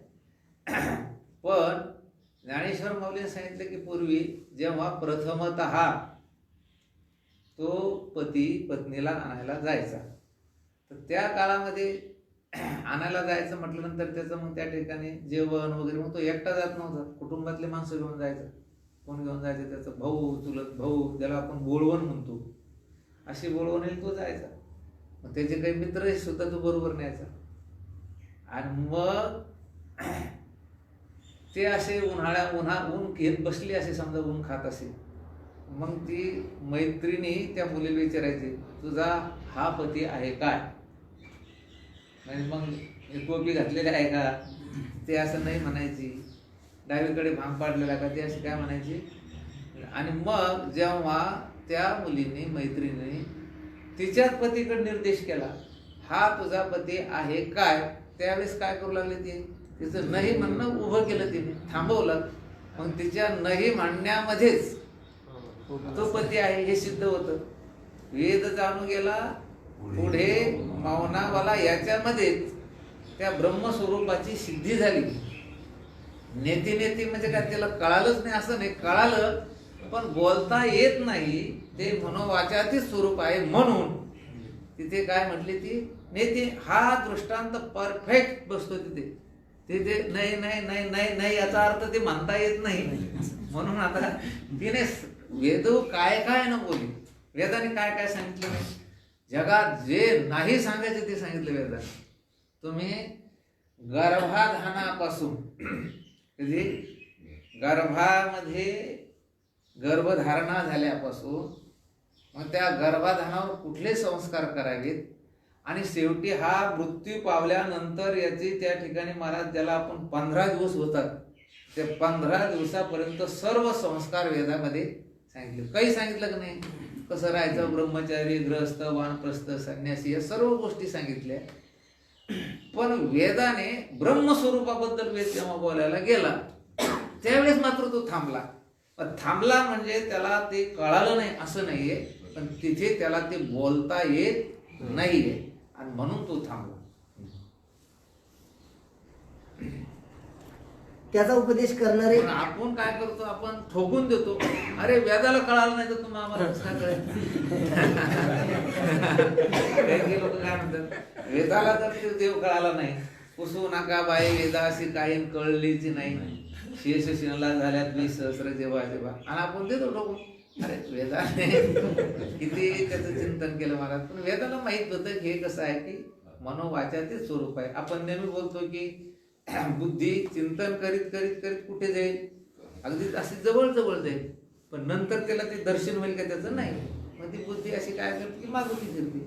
पण ज्ञानेश्वर माऊलीने सांगितलं की पूर्वी जेव्हा प्रथमतः तो पती पत्नीला आणायला जायचा, तर त्या काळामध्ये आणायला जायचं म्हटल्यानंतर त्याचं मग त्या ठिकाणी जेवण वगैरे, मग तो एकटा जात नव्हता. कुटुंबातले माणसं घेऊन जायचं. कोण घेऊन जायचं? त्याचं भाऊ, चुलत भाऊ, ज्याला आपण बोळवण म्हणतो, अशी बोळवणीला तो जायचा. मग त्याचे काही मित्र सुद्धा तो बरोबर न्यायचा. आणि मग ते असे ऊन घेत बसली असे, समजा ऊन खात असे. मग ती मैत्रिणी त्या मुलीला विचारायची, तुझा हा पती आहे काय? म्हणजे मग टोपी घातलेली आहे का? ते असं नाही म्हणायची. डावीकडे भांग पाडलेला का? ते असे काय म्हणायची. आणि मग जेव्हा त्या मुलीने मैत्रिणीने तिच्याच पतीकडे निर्देश केला, हा तुझा पती आहे काय, त्यावेळेस काय करू लागले? ते तिचं नाही म्हणणं उभं केलं, तिने थांबवलं. मग तिच्या नाही म्हणण्यामध्येच तो पती आहे हे सिद्ध होतं. वेद जाणू गेला पुढे मौनावाला, याच्यामध्येच त्या ब्रह्मस्वरूपाची सिद्धी झाली. नेती म्हणजे काय? त्याला कळालंच नाही असं नाही, कळालं पण बोलता येत नाही. ते मनोवाचातीत स्वरूप आहे. म्हणून तिथे काय म्हटली? ती नाही ते हा दृष्टांत परफेक्ट बसतो तिथे. ते नाही नाही नाही नाही नाही याचा अर्थ ते म्हणता येत नाही. म्हणून आता तिने वेद काय काय न बोली, वेदाने काय काय सांगितलं नाही. जगात जे नाही सांगायचे ते सांगितलं वेदाने. तुम्ही गर्भाधानापासून कधी गर्भामध्ये गर्भधारणा झाल्यापासून मग त्या गर्भाधानावर कुठले संस्कार करावेत आणि शेवटी हा मृत्यू पावल्यानंतर याची त्या ठिकाणी महाराज ज्याला आपण 15 दिवस होतात ते 15 दिवसापर्यंत सर्व संस्कार वेदामध्ये सांगितले. काही सांगितलं की नाही, कसं राहायचं, ब्रह्मचारी, गृहस्थ, वानप्रस्थ, संन्यासी, या सर्व गोष्टी सांगितल्या. पण वेदाने ब्रह्मस्वरूपाबद्दल वेद जेव्हा बोलायला गेला त्यावेळेस मात्र तो थांबला. पण थांबला म्हणजे त्याला ते कळालं नाही असं नाहीये, पण तिथे त्याला ते बोलता येत नाहीये आणि म्हणून तो थांबला. त्याचा उपदेश करणारे पण आपण काय करतो, आपण ठोकून देतो, अरे वेदाला कळालं नाही तर तुम्हाला आम्हाला कसं काय कळेल. काही लोक काय म्हणतात, वेदाला तर ते देव कळाला नाही, पुसू नका बाई वेदाशी काही कळलीच नाही, शेष शिनला झाल्यात 20 सहस्र जेव्हा जेव्हा, आणि आपण देतो ठोकून. अरे वेदाने किती त्याचं चिंतन केलं महाराज, पण वेदाला माहित होतं की हे कसं आहे की मनोवाचाचे स्वरूप आहे. आपण नेहमी बोलतो की बुद्धी चिंतन करीत करीत करीत कुठे जाईल, अगदी अशी जवळ जवळ जाईल, पण नंतर त्याला ते दर्शन होईल का त्याचं नाही. मग ती बुद्धी अशी काय करते की मागुती फिरते.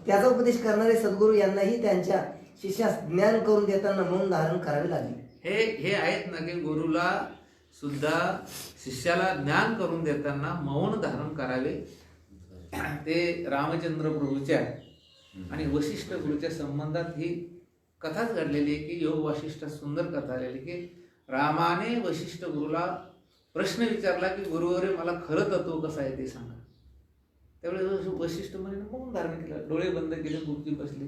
त्याचा उपदेश करणारे सद्गुरू यांनाही त्यांच्या शिष्यास ज्ञान करून देताना मौन धारण करावे लागले. हे आहेत ना की गुरुला सुद्धा शिष्याला ज्ञान करून देताना मौन धारण करावे. ते रामचंद्र प्रभूच्या आणि वशिष्ठ गुरुच्या संबंधात ही कथाच घडलेली आहे की योग वाशिष्ठ सुंदर कथा आलेली की रामाने वशिष्ठ गुरुला प्रश्न विचारला की गुरुवरे मला खरं तत्व कसं आहे ते सांगा. त्यावेळेस वशिष्ठ म्हणे मौन धारण केलं, डोळे बंद केले, गुरुजी बसले.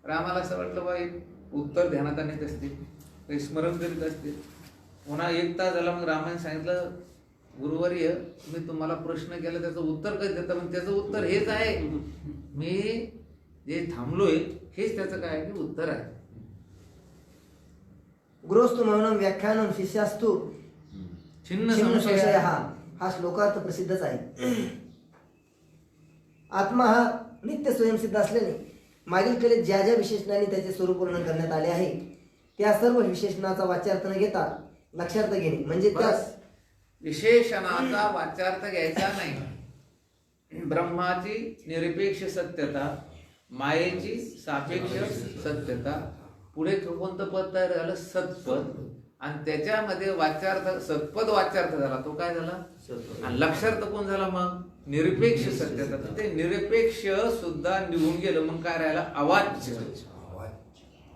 रामाला असं वाटलं बा एक उत्तर ध्यानात आणत असते, काही स्मरण करीत असते. पुन्हा 1 तास झाला, मग रामाने सांगितलं गुरुवर्य मी तुम्हाला प्रश्न केला त्याचं उत्तर कधी देता, मग त्याचं उत्तर हेच आहे, मी जे थांबलोय हेच त्याचं काय आहे की उत्तर आहे. गृहस्थो मौनम व्याख्यानम शिष्यास्तु छिन्न संशय संशय. हा श्लोकार्थ प्रसिद्धच आहे. आत्मा हा नित्य स्वयंसिद्ध असल्याने मागील कलेत ज्या ज्या विशेषणांनी त्याचे स्वरूप वर्णन करण्यात आले आहे त्या सर्व विशेषणाचा वाच्यार्थ न घेता लक्षार्थ घेणे म्हणजे त्यास विशेषणाचा वाच्यार्थ घ्यायचा नाही. ब्रह्माची निरपेक्ष सत्यता, मायेची सापेक्ष सत्यता, पुढे कोणतं पद तयार झालं, सत्पद, आणि त्याच्यामध्ये वाच्यार्थ सत्पद वाच्यार्थ झाला, तो काय झाला, आणि लक्षार्थ कोण झाला मग निरपेक्ष सत्यता. ते निरपेक्ष सुद्धा निघून गेलं, मग काय राहिला अवाच्य.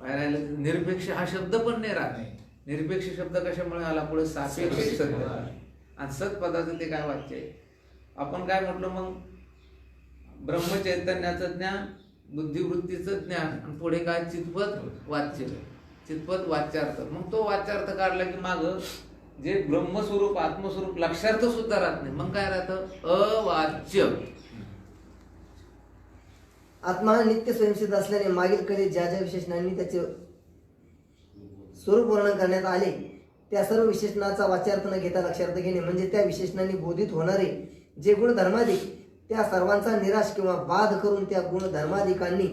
काय राहिलं, निरपेक्ष हा शब्द पण नाही राहत. निरपेक्ष शब्द कशामुळे आला, पुढे सापेक्ष सत्यता, आणि सत्पदाचं ते काय वाच्य आहे. आपण काय म्हटलं मग ब्रह्मचैतन्याचं ज्ञान, बुद्धिवृत्तीचं ज्ञान, आणि पुढे काय चितपद वाच्य, चितपद वाच्यार्थ. मग तो वाच्यार्थ काढला की माग जे ब्रह्मस्वरूप आत्मस्वरूप लक्षार्थ सुद्धा राहत नाही, मग काय राहतं अवाच्य. आत्मा हा नित्य स्वयंसिद्ध असल्याने मागील कडे ज्या ज्या विशेषणांनी त्याचे स्वरूप वर्णन करण्यात आले त्या सर्व विशेषणाचा वाच्यार्थ न घेता लक्षार्थ घेणे म्हणजे त्या विशेषणांनी बोधित होणारे जे गुणधर्माधिक त्या सर्वांचा निराश किंवा बाध करून त्या गुणधर्माधिकांनी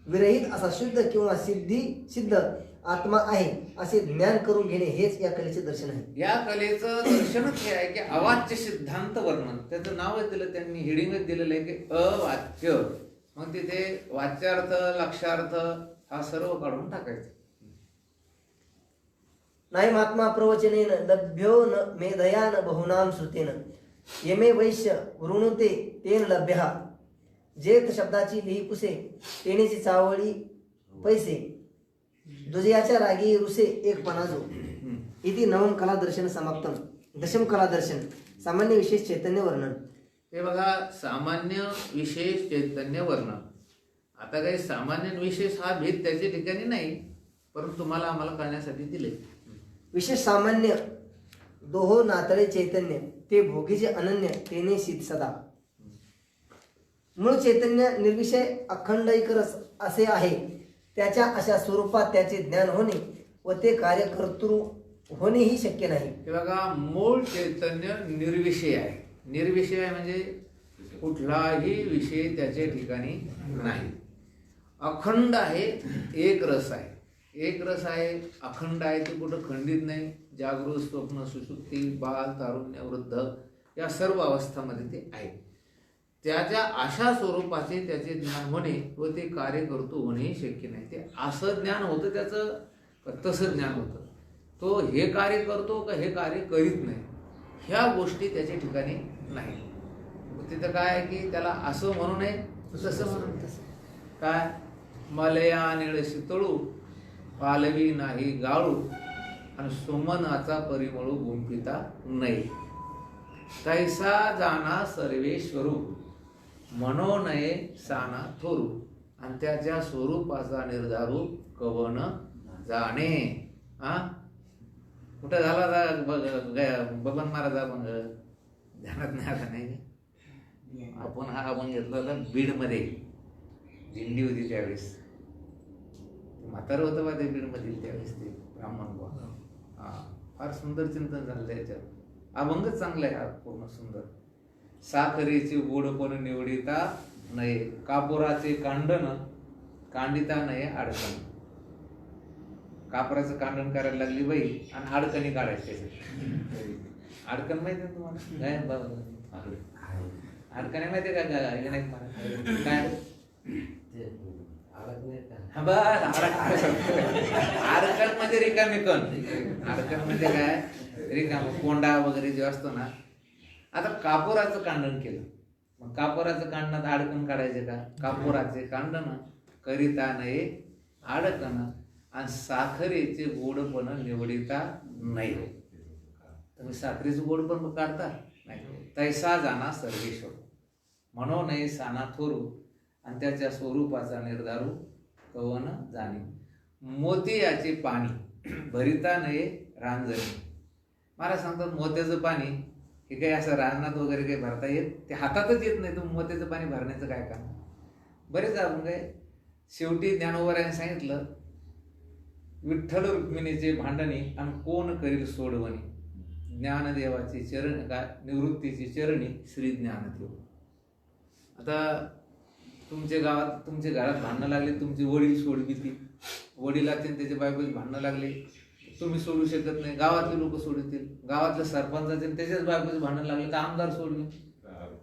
विरहित असा शुद्ध किंवा सिद्ध आत्मा आहे असे ज्ञान करून घेणे हेच या कलेचे दर्शन आहे. या कलेचं दर्शनच हे आहे की अवाच्य सिद्धांत वर्णन. त्याचं नावच दिलं त्यांनी, हेडिंगच दिलेलं आहे की अवाच्य. मग तिथे वाच्यार्थ लक्षार्थ हा सर्व काढून टाकायचं. नायम आत्मा प्रवचनेन लभ्यो न मेधया न बहुनाम श्रुतेन यमे वैश्य वृणुते तेन लभ्यः जेत शब्दाची लिही पुसे तेनेची चावळी पैसे दुजयाच्या रागी रुसे एक पणाजो इति नवम कला दर्शन समाप्तम. दशम कला दर्शन सामान्य विशेष चैतन्य वर्णन. हे बघा, सामान्य विशेष चैतन्य वर्णन. आता काही सामान्य विशेष हा भेद त्याच्या ठिकाणी नाही, परंतु तुम्हाला आम्हाला कळण्यासाठी दिले. विशेष सामान्य दोहो नातळे चैतन्य ते भोगीचे अनन्य तेने सिद्ध सदा. मूळ चैतन्य निर्विषय अखंड एक रस असे आहे. त्याच्या अशा स्वरूपात त्याचे ज्ञान होणे व ते कार्यकर्तृ होणेही शक्य नाही. हे बघा, मूळ चैतन्य निर्विषय आहे. निर्विषय आहे म्हणजे कुठलाही विषय त्याच्या ठिकाणी नाही. अखंड आहे, एक रस आहे. एक रस आहे, अखंड आहे, ते कुठं खंडित नाही. जागृत, स्वप्न, सुषुप्ती, बाल, तारुण्य, वृद्ध या सर्व अवस्थामध्ये ते आहे. त्याच्या अशा स्वरूपाचे त्याचे ज्ञान होणे व ते कार्यकर्तृ होणेही शक्य नाही. ते असं ज्ञान होतं त्याचं का तसं ज्ञान होतं. तो हे कार्य करतो का हे कार्य करीत नाही, ह्या गोष्टी त्याच्या ठिकाणी नाही. तिथं काय आहे की त्याला असं म्हणू नये तसं म्हणून तसं काय, मलया निळ शितळू पालवी नाही गाळू आणि सुमनाचा परिमळू गुंफिता नाही. तैसा जाना सर्वेश्वरू म्हणो नये साना थोरू आणि त्याच्या स्वरूपाचा निर्धारू कवन जाणे. हा कुठं झाला बबन महाराज आपण ध्यानात नाही आता नाही. आपण घेतला होता बीडमध्ये, दिंडी होती त्यावेळेस. म्हातारं होतं बा ते बीडमध्ये त्यावेळेस, ते ब्राह्मण बुवा. हा फार सुंदर चिंतन झालं याच्यात. अभंगच चांगला आहे हा, पूर्ण सुंदर. साखरेचे गोडपण निवडिता नये, कापुराचे कांडण कांडिता नये अडचण. कापराचं कांडण करायला लागली बाई आणि अडकणी काढायचे. अडकण माहिती आहे तुम्हाला? अडकणी माहिती आहे का? काय अडकण म्हणजे रिकामी कण. अडकण म्हणजे काय, रिकाम कोंडा वगैरे जे असतो ना. आता कापुराचं कांडण केलं, मग कापुराचं कांडणात अडकण काढायचे का? कापुराचे कांडण करिता नये अडकण आणि साखरेचे गोडपण निवडिता नाही. तुम्ही साखरेचं गोडपण काढता नाही. तैसा जाना सर्वेश्वर म्हणो नये साना थोरू आणि त्याच्या स्वरूपाचा निर्धारू कवन जाणे. मोतियाचे पाणी भरिता नये रांजणी. महाराज सांगतात मोत्याचं पाणी हे काही असं रानात वगैरे काही भरता येत, ते हातातच येत नाही. तुम्ही मोत्याचं पाणी भरण्याचं काय काम? बरेच आपण काय शेवटी ज्ञानोबराने सांगितलं, विठ्ठल रुक्मिणीचे भांडणी आणि कोण करील सोडवणी. ज्ञानदेवाची चरण का निवृत्तीची चरणी श्री ज्ञानदेव. आता तुमच्या गावात तुमच्या घरात भांडणं लागले, तुमचे वडील सोडवितील, वडिलाचे त्याच्या बायकोचे भांडणं लागले, तुम्ही सोडू शकत नाही. गावातले लोक सोडतील, गावातल्या सरपंचाचे त्याच्याच बायकोचे भांडण लागले तर आमदार सोडले,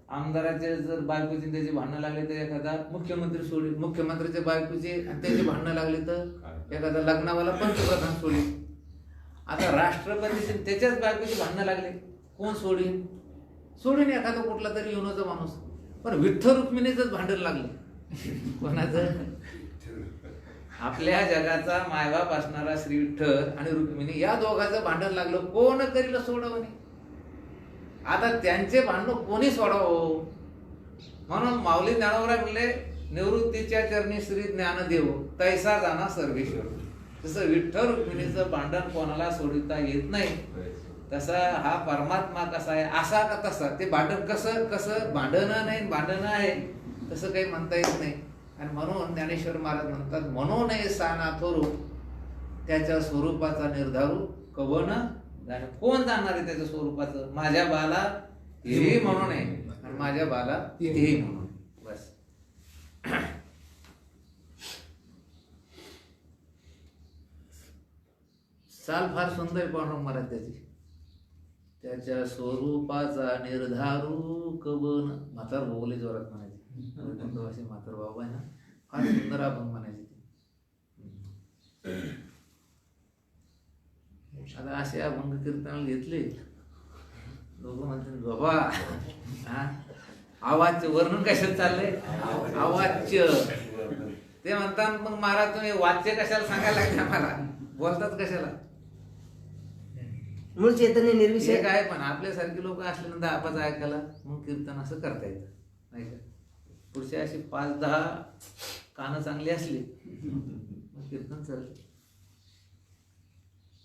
आमदाराचे जर बायकोचे त्याचे भांडणं लागले तर एखादा मुख्यमंत्री सोडेल, मुख्यमंत्र्याच्या बायकोचे आणि त्याचे भांडणं लागले तर एखादा लग्नावाला पंतप्रधान सोडेल. आता राष्ट्रपतीचे त्याच्याच बायकोचे भांडणं लागले, कोण सोडेल? सोडेल एखादा कुठला तरी युनोचा माणूस. पण विठ्ठल रुक्मिणीचंच भांडण लागलं. कोणाचं? आपल्या जगाचा मायबाप असणारा श्री विठ्ठल आणि रुक्मिणी या दोघांचं भांडण लागलं. कोण करील सोडवणे? आता त्यांचे भांडण कोणी सोडावं? म्हणून माऊली ज्ञानोबराय म्हणले, निवृत्तीच्या चरणी श्री ज्ञानदेव तैसा जाना सर्वेश्वर. जसं विठ्ठल रुक्मिणीचं भांडण कोणाला सोडवता येत नाही, तसा हा परमात्मा कसा आहे असा का तसा. ते भांडण कसं कसं भांडणं नाही, भांडणं आहे तसं काही म्हणता येत नाही. आणि म्हणून ज्ञानेश्वर महाराज म्हणतात, म्हणू नये साना थोरू त्याच्या स्वरूपाचा निर्धारू कवन जाणे. कोण जाणार आहे त्याच्या स्वरूपाचं? माझ्या बाला हेही म्हणू नये आणि माझ्या बाला तेही म्हणू नये. बस. चाल फार सुंदर आहे पांडुरंग महाराज त्याची. त्याच्या स्वरूपाचा निर्धारू कवन. म्हातार बोगले जोरात म्हणायचे. म्हातार बाबा आहे ना, फार सुंदर आपण म्हणायचे. आता असे अभंग कीर्तनाला घेतले, लोक म्हणतात बाबा हा आवाजचे वर्णन कशाला चाललंय? आवाजचे ते म्हणतात. मग महाराज तुम्ही वाच्य कशाला सांगायला लागले आम्हाला? बोलतात कशाला? मूळ चैतन्य निर्विषय काय, पण आपल्यासारखे लोक असल्यानंतर आपाच ऐकायला मग कीर्तन असं करता येतं नाही का? पुढच्या अशी 5-10 कानं चांगली असली मग कीर्तन चालतं.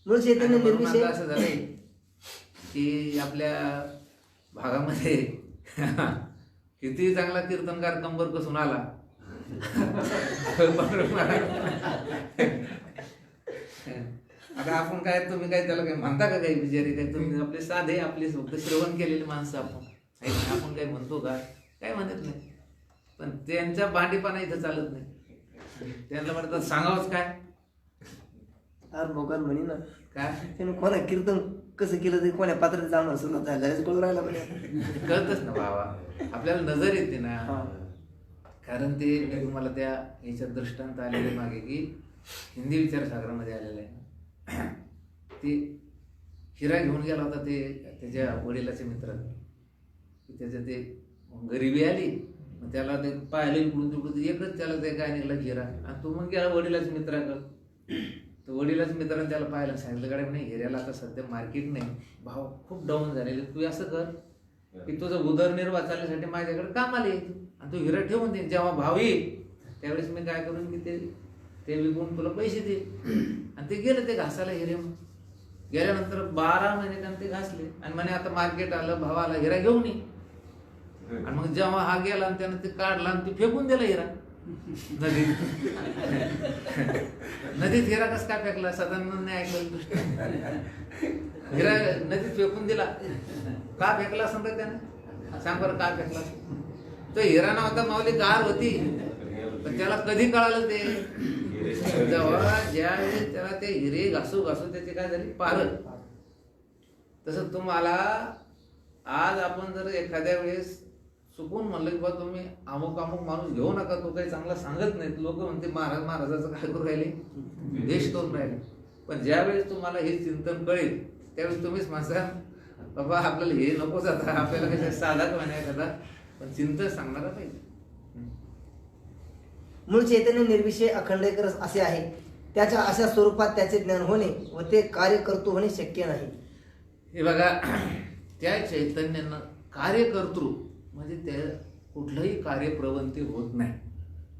मूळ चैतन्य निर्विषय असं झालंय की आपल्या भागामध्ये किती चांगला कीर्तनकार कंबर कसून आला आता आपण काय, तुम्ही काय त्याला काय म्हणता का काही बिचारी, काय तुम्ही आपले साधे आपले फक्त श्रवण केलेली माणसं आपण काय म्हणतो का, काय म्हणत नाही. पण त्यांच्या बांडीपणा इथं चालत नाही. त्यांना म्हणतात सांगावंच काय अरे भगवान म्हणी ना काय त्यानं कोणा कीर्तन कसं केलं ते कोण्या पात्रात आम्हाला सुरुवात झालं कळून राहिला म्हणे. कळतच ना बाबा, आपल्याला नजर येते ना. हा. कारण ते मी तुम्हाला त्या याच्यात दृष्टांत आलेले मागे की हिंदी विचारसागरामध्ये आलेलं आहे ना, ते हिरा घेऊन गेला होता ते त्याच्या वडिलाचे मित्र, त्याच्या ते गरिबी आली, मग त्याला ते पाहिलं इकडून तिकडून एकच त्याला ते काय निघला हिरा, आणि तो मग गेला वडिलाच्या मित्राकडं. तर वडिलाच्या मित्राने त्याला पाहायला सांगितलं गाडी म्हणे हिऱ्याला आता सध्या मार्केट नाही, भाव खूप डाऊन झालेले, तू असं कर की तुझं उदरनिर्वाह चालण्यासाठी माझ्याकडे कामाला येतो आणि तू हिरा ठेवून दे, जेव्हा भाव येईल त्यावेळेस मी काय करून की ते विकून तुला पैसे दे. आणि ते गेलं ते घासायला हिरे. गेल्यानंतर 12 महिने त्यानं ते घासले आणि म्हणे आता मार्केट आलं, भाव आला, हिरा घेऊन ये. आणि मग जेव्हा हा गेला आणि त्यानं ते काढला आणि ते फेकून दिला हिरा नदीत. नदीत हिरा कस काय फेकला, सदानंद ऐकलं. हिरा नदीत फेकून दिला, का फेकला असं रे त्याने, सांग बरं का फेकला. तो हिरा नव्हता माऊली, गार होती, पण त्याला कधी कळालं ते जेव्हा ज्यावेळी त्याला ते हिरे घासू घासू त्याची काय झाली पार. तसं तुम्हाला आज आपण जर एखाद्या वेळेस चुकून म्हणलं की बा तुम्ही अमुक अमुक माणूस घेऊ नका, तो काही चांगला सांगत नाहीत, लोक म्हणते महाराजाचं काय करू राहिले, देश करून राहिले. पण ज्यावेळेस तुम्हाला हे चिंतन कळेल त्यावेळेस तुम्हीच म्हणसा बाबा आपल्याला हे नकोच, आता आपल्याला कसं साधा किंवा एखादा पण चिंतन सांगणारा पाहिजे. मूळ चैतन्य निर्विषय अखंड एक रस असे आहे. त्याच्या अशा स्वरूपात त्याचे ज्ञान होणे व ते कार्य करतो होणे शक्य नाही. हे बघा, त्या चैतन्यानं कार्यकर्तृ म्हणजे त्या कुठलंही कार्यप्रवृत्ती होत नाही.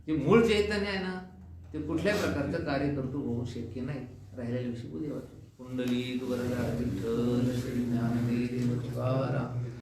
जे मूळ चैतन्य आहे ना ते कुठल्याही प्रकारचं कार्यकर्तृ होऊ शक्य नाही. राहिलेल्या दिवशी उद्या कुंडली वरदा विठ्ठल श्री ज्ञान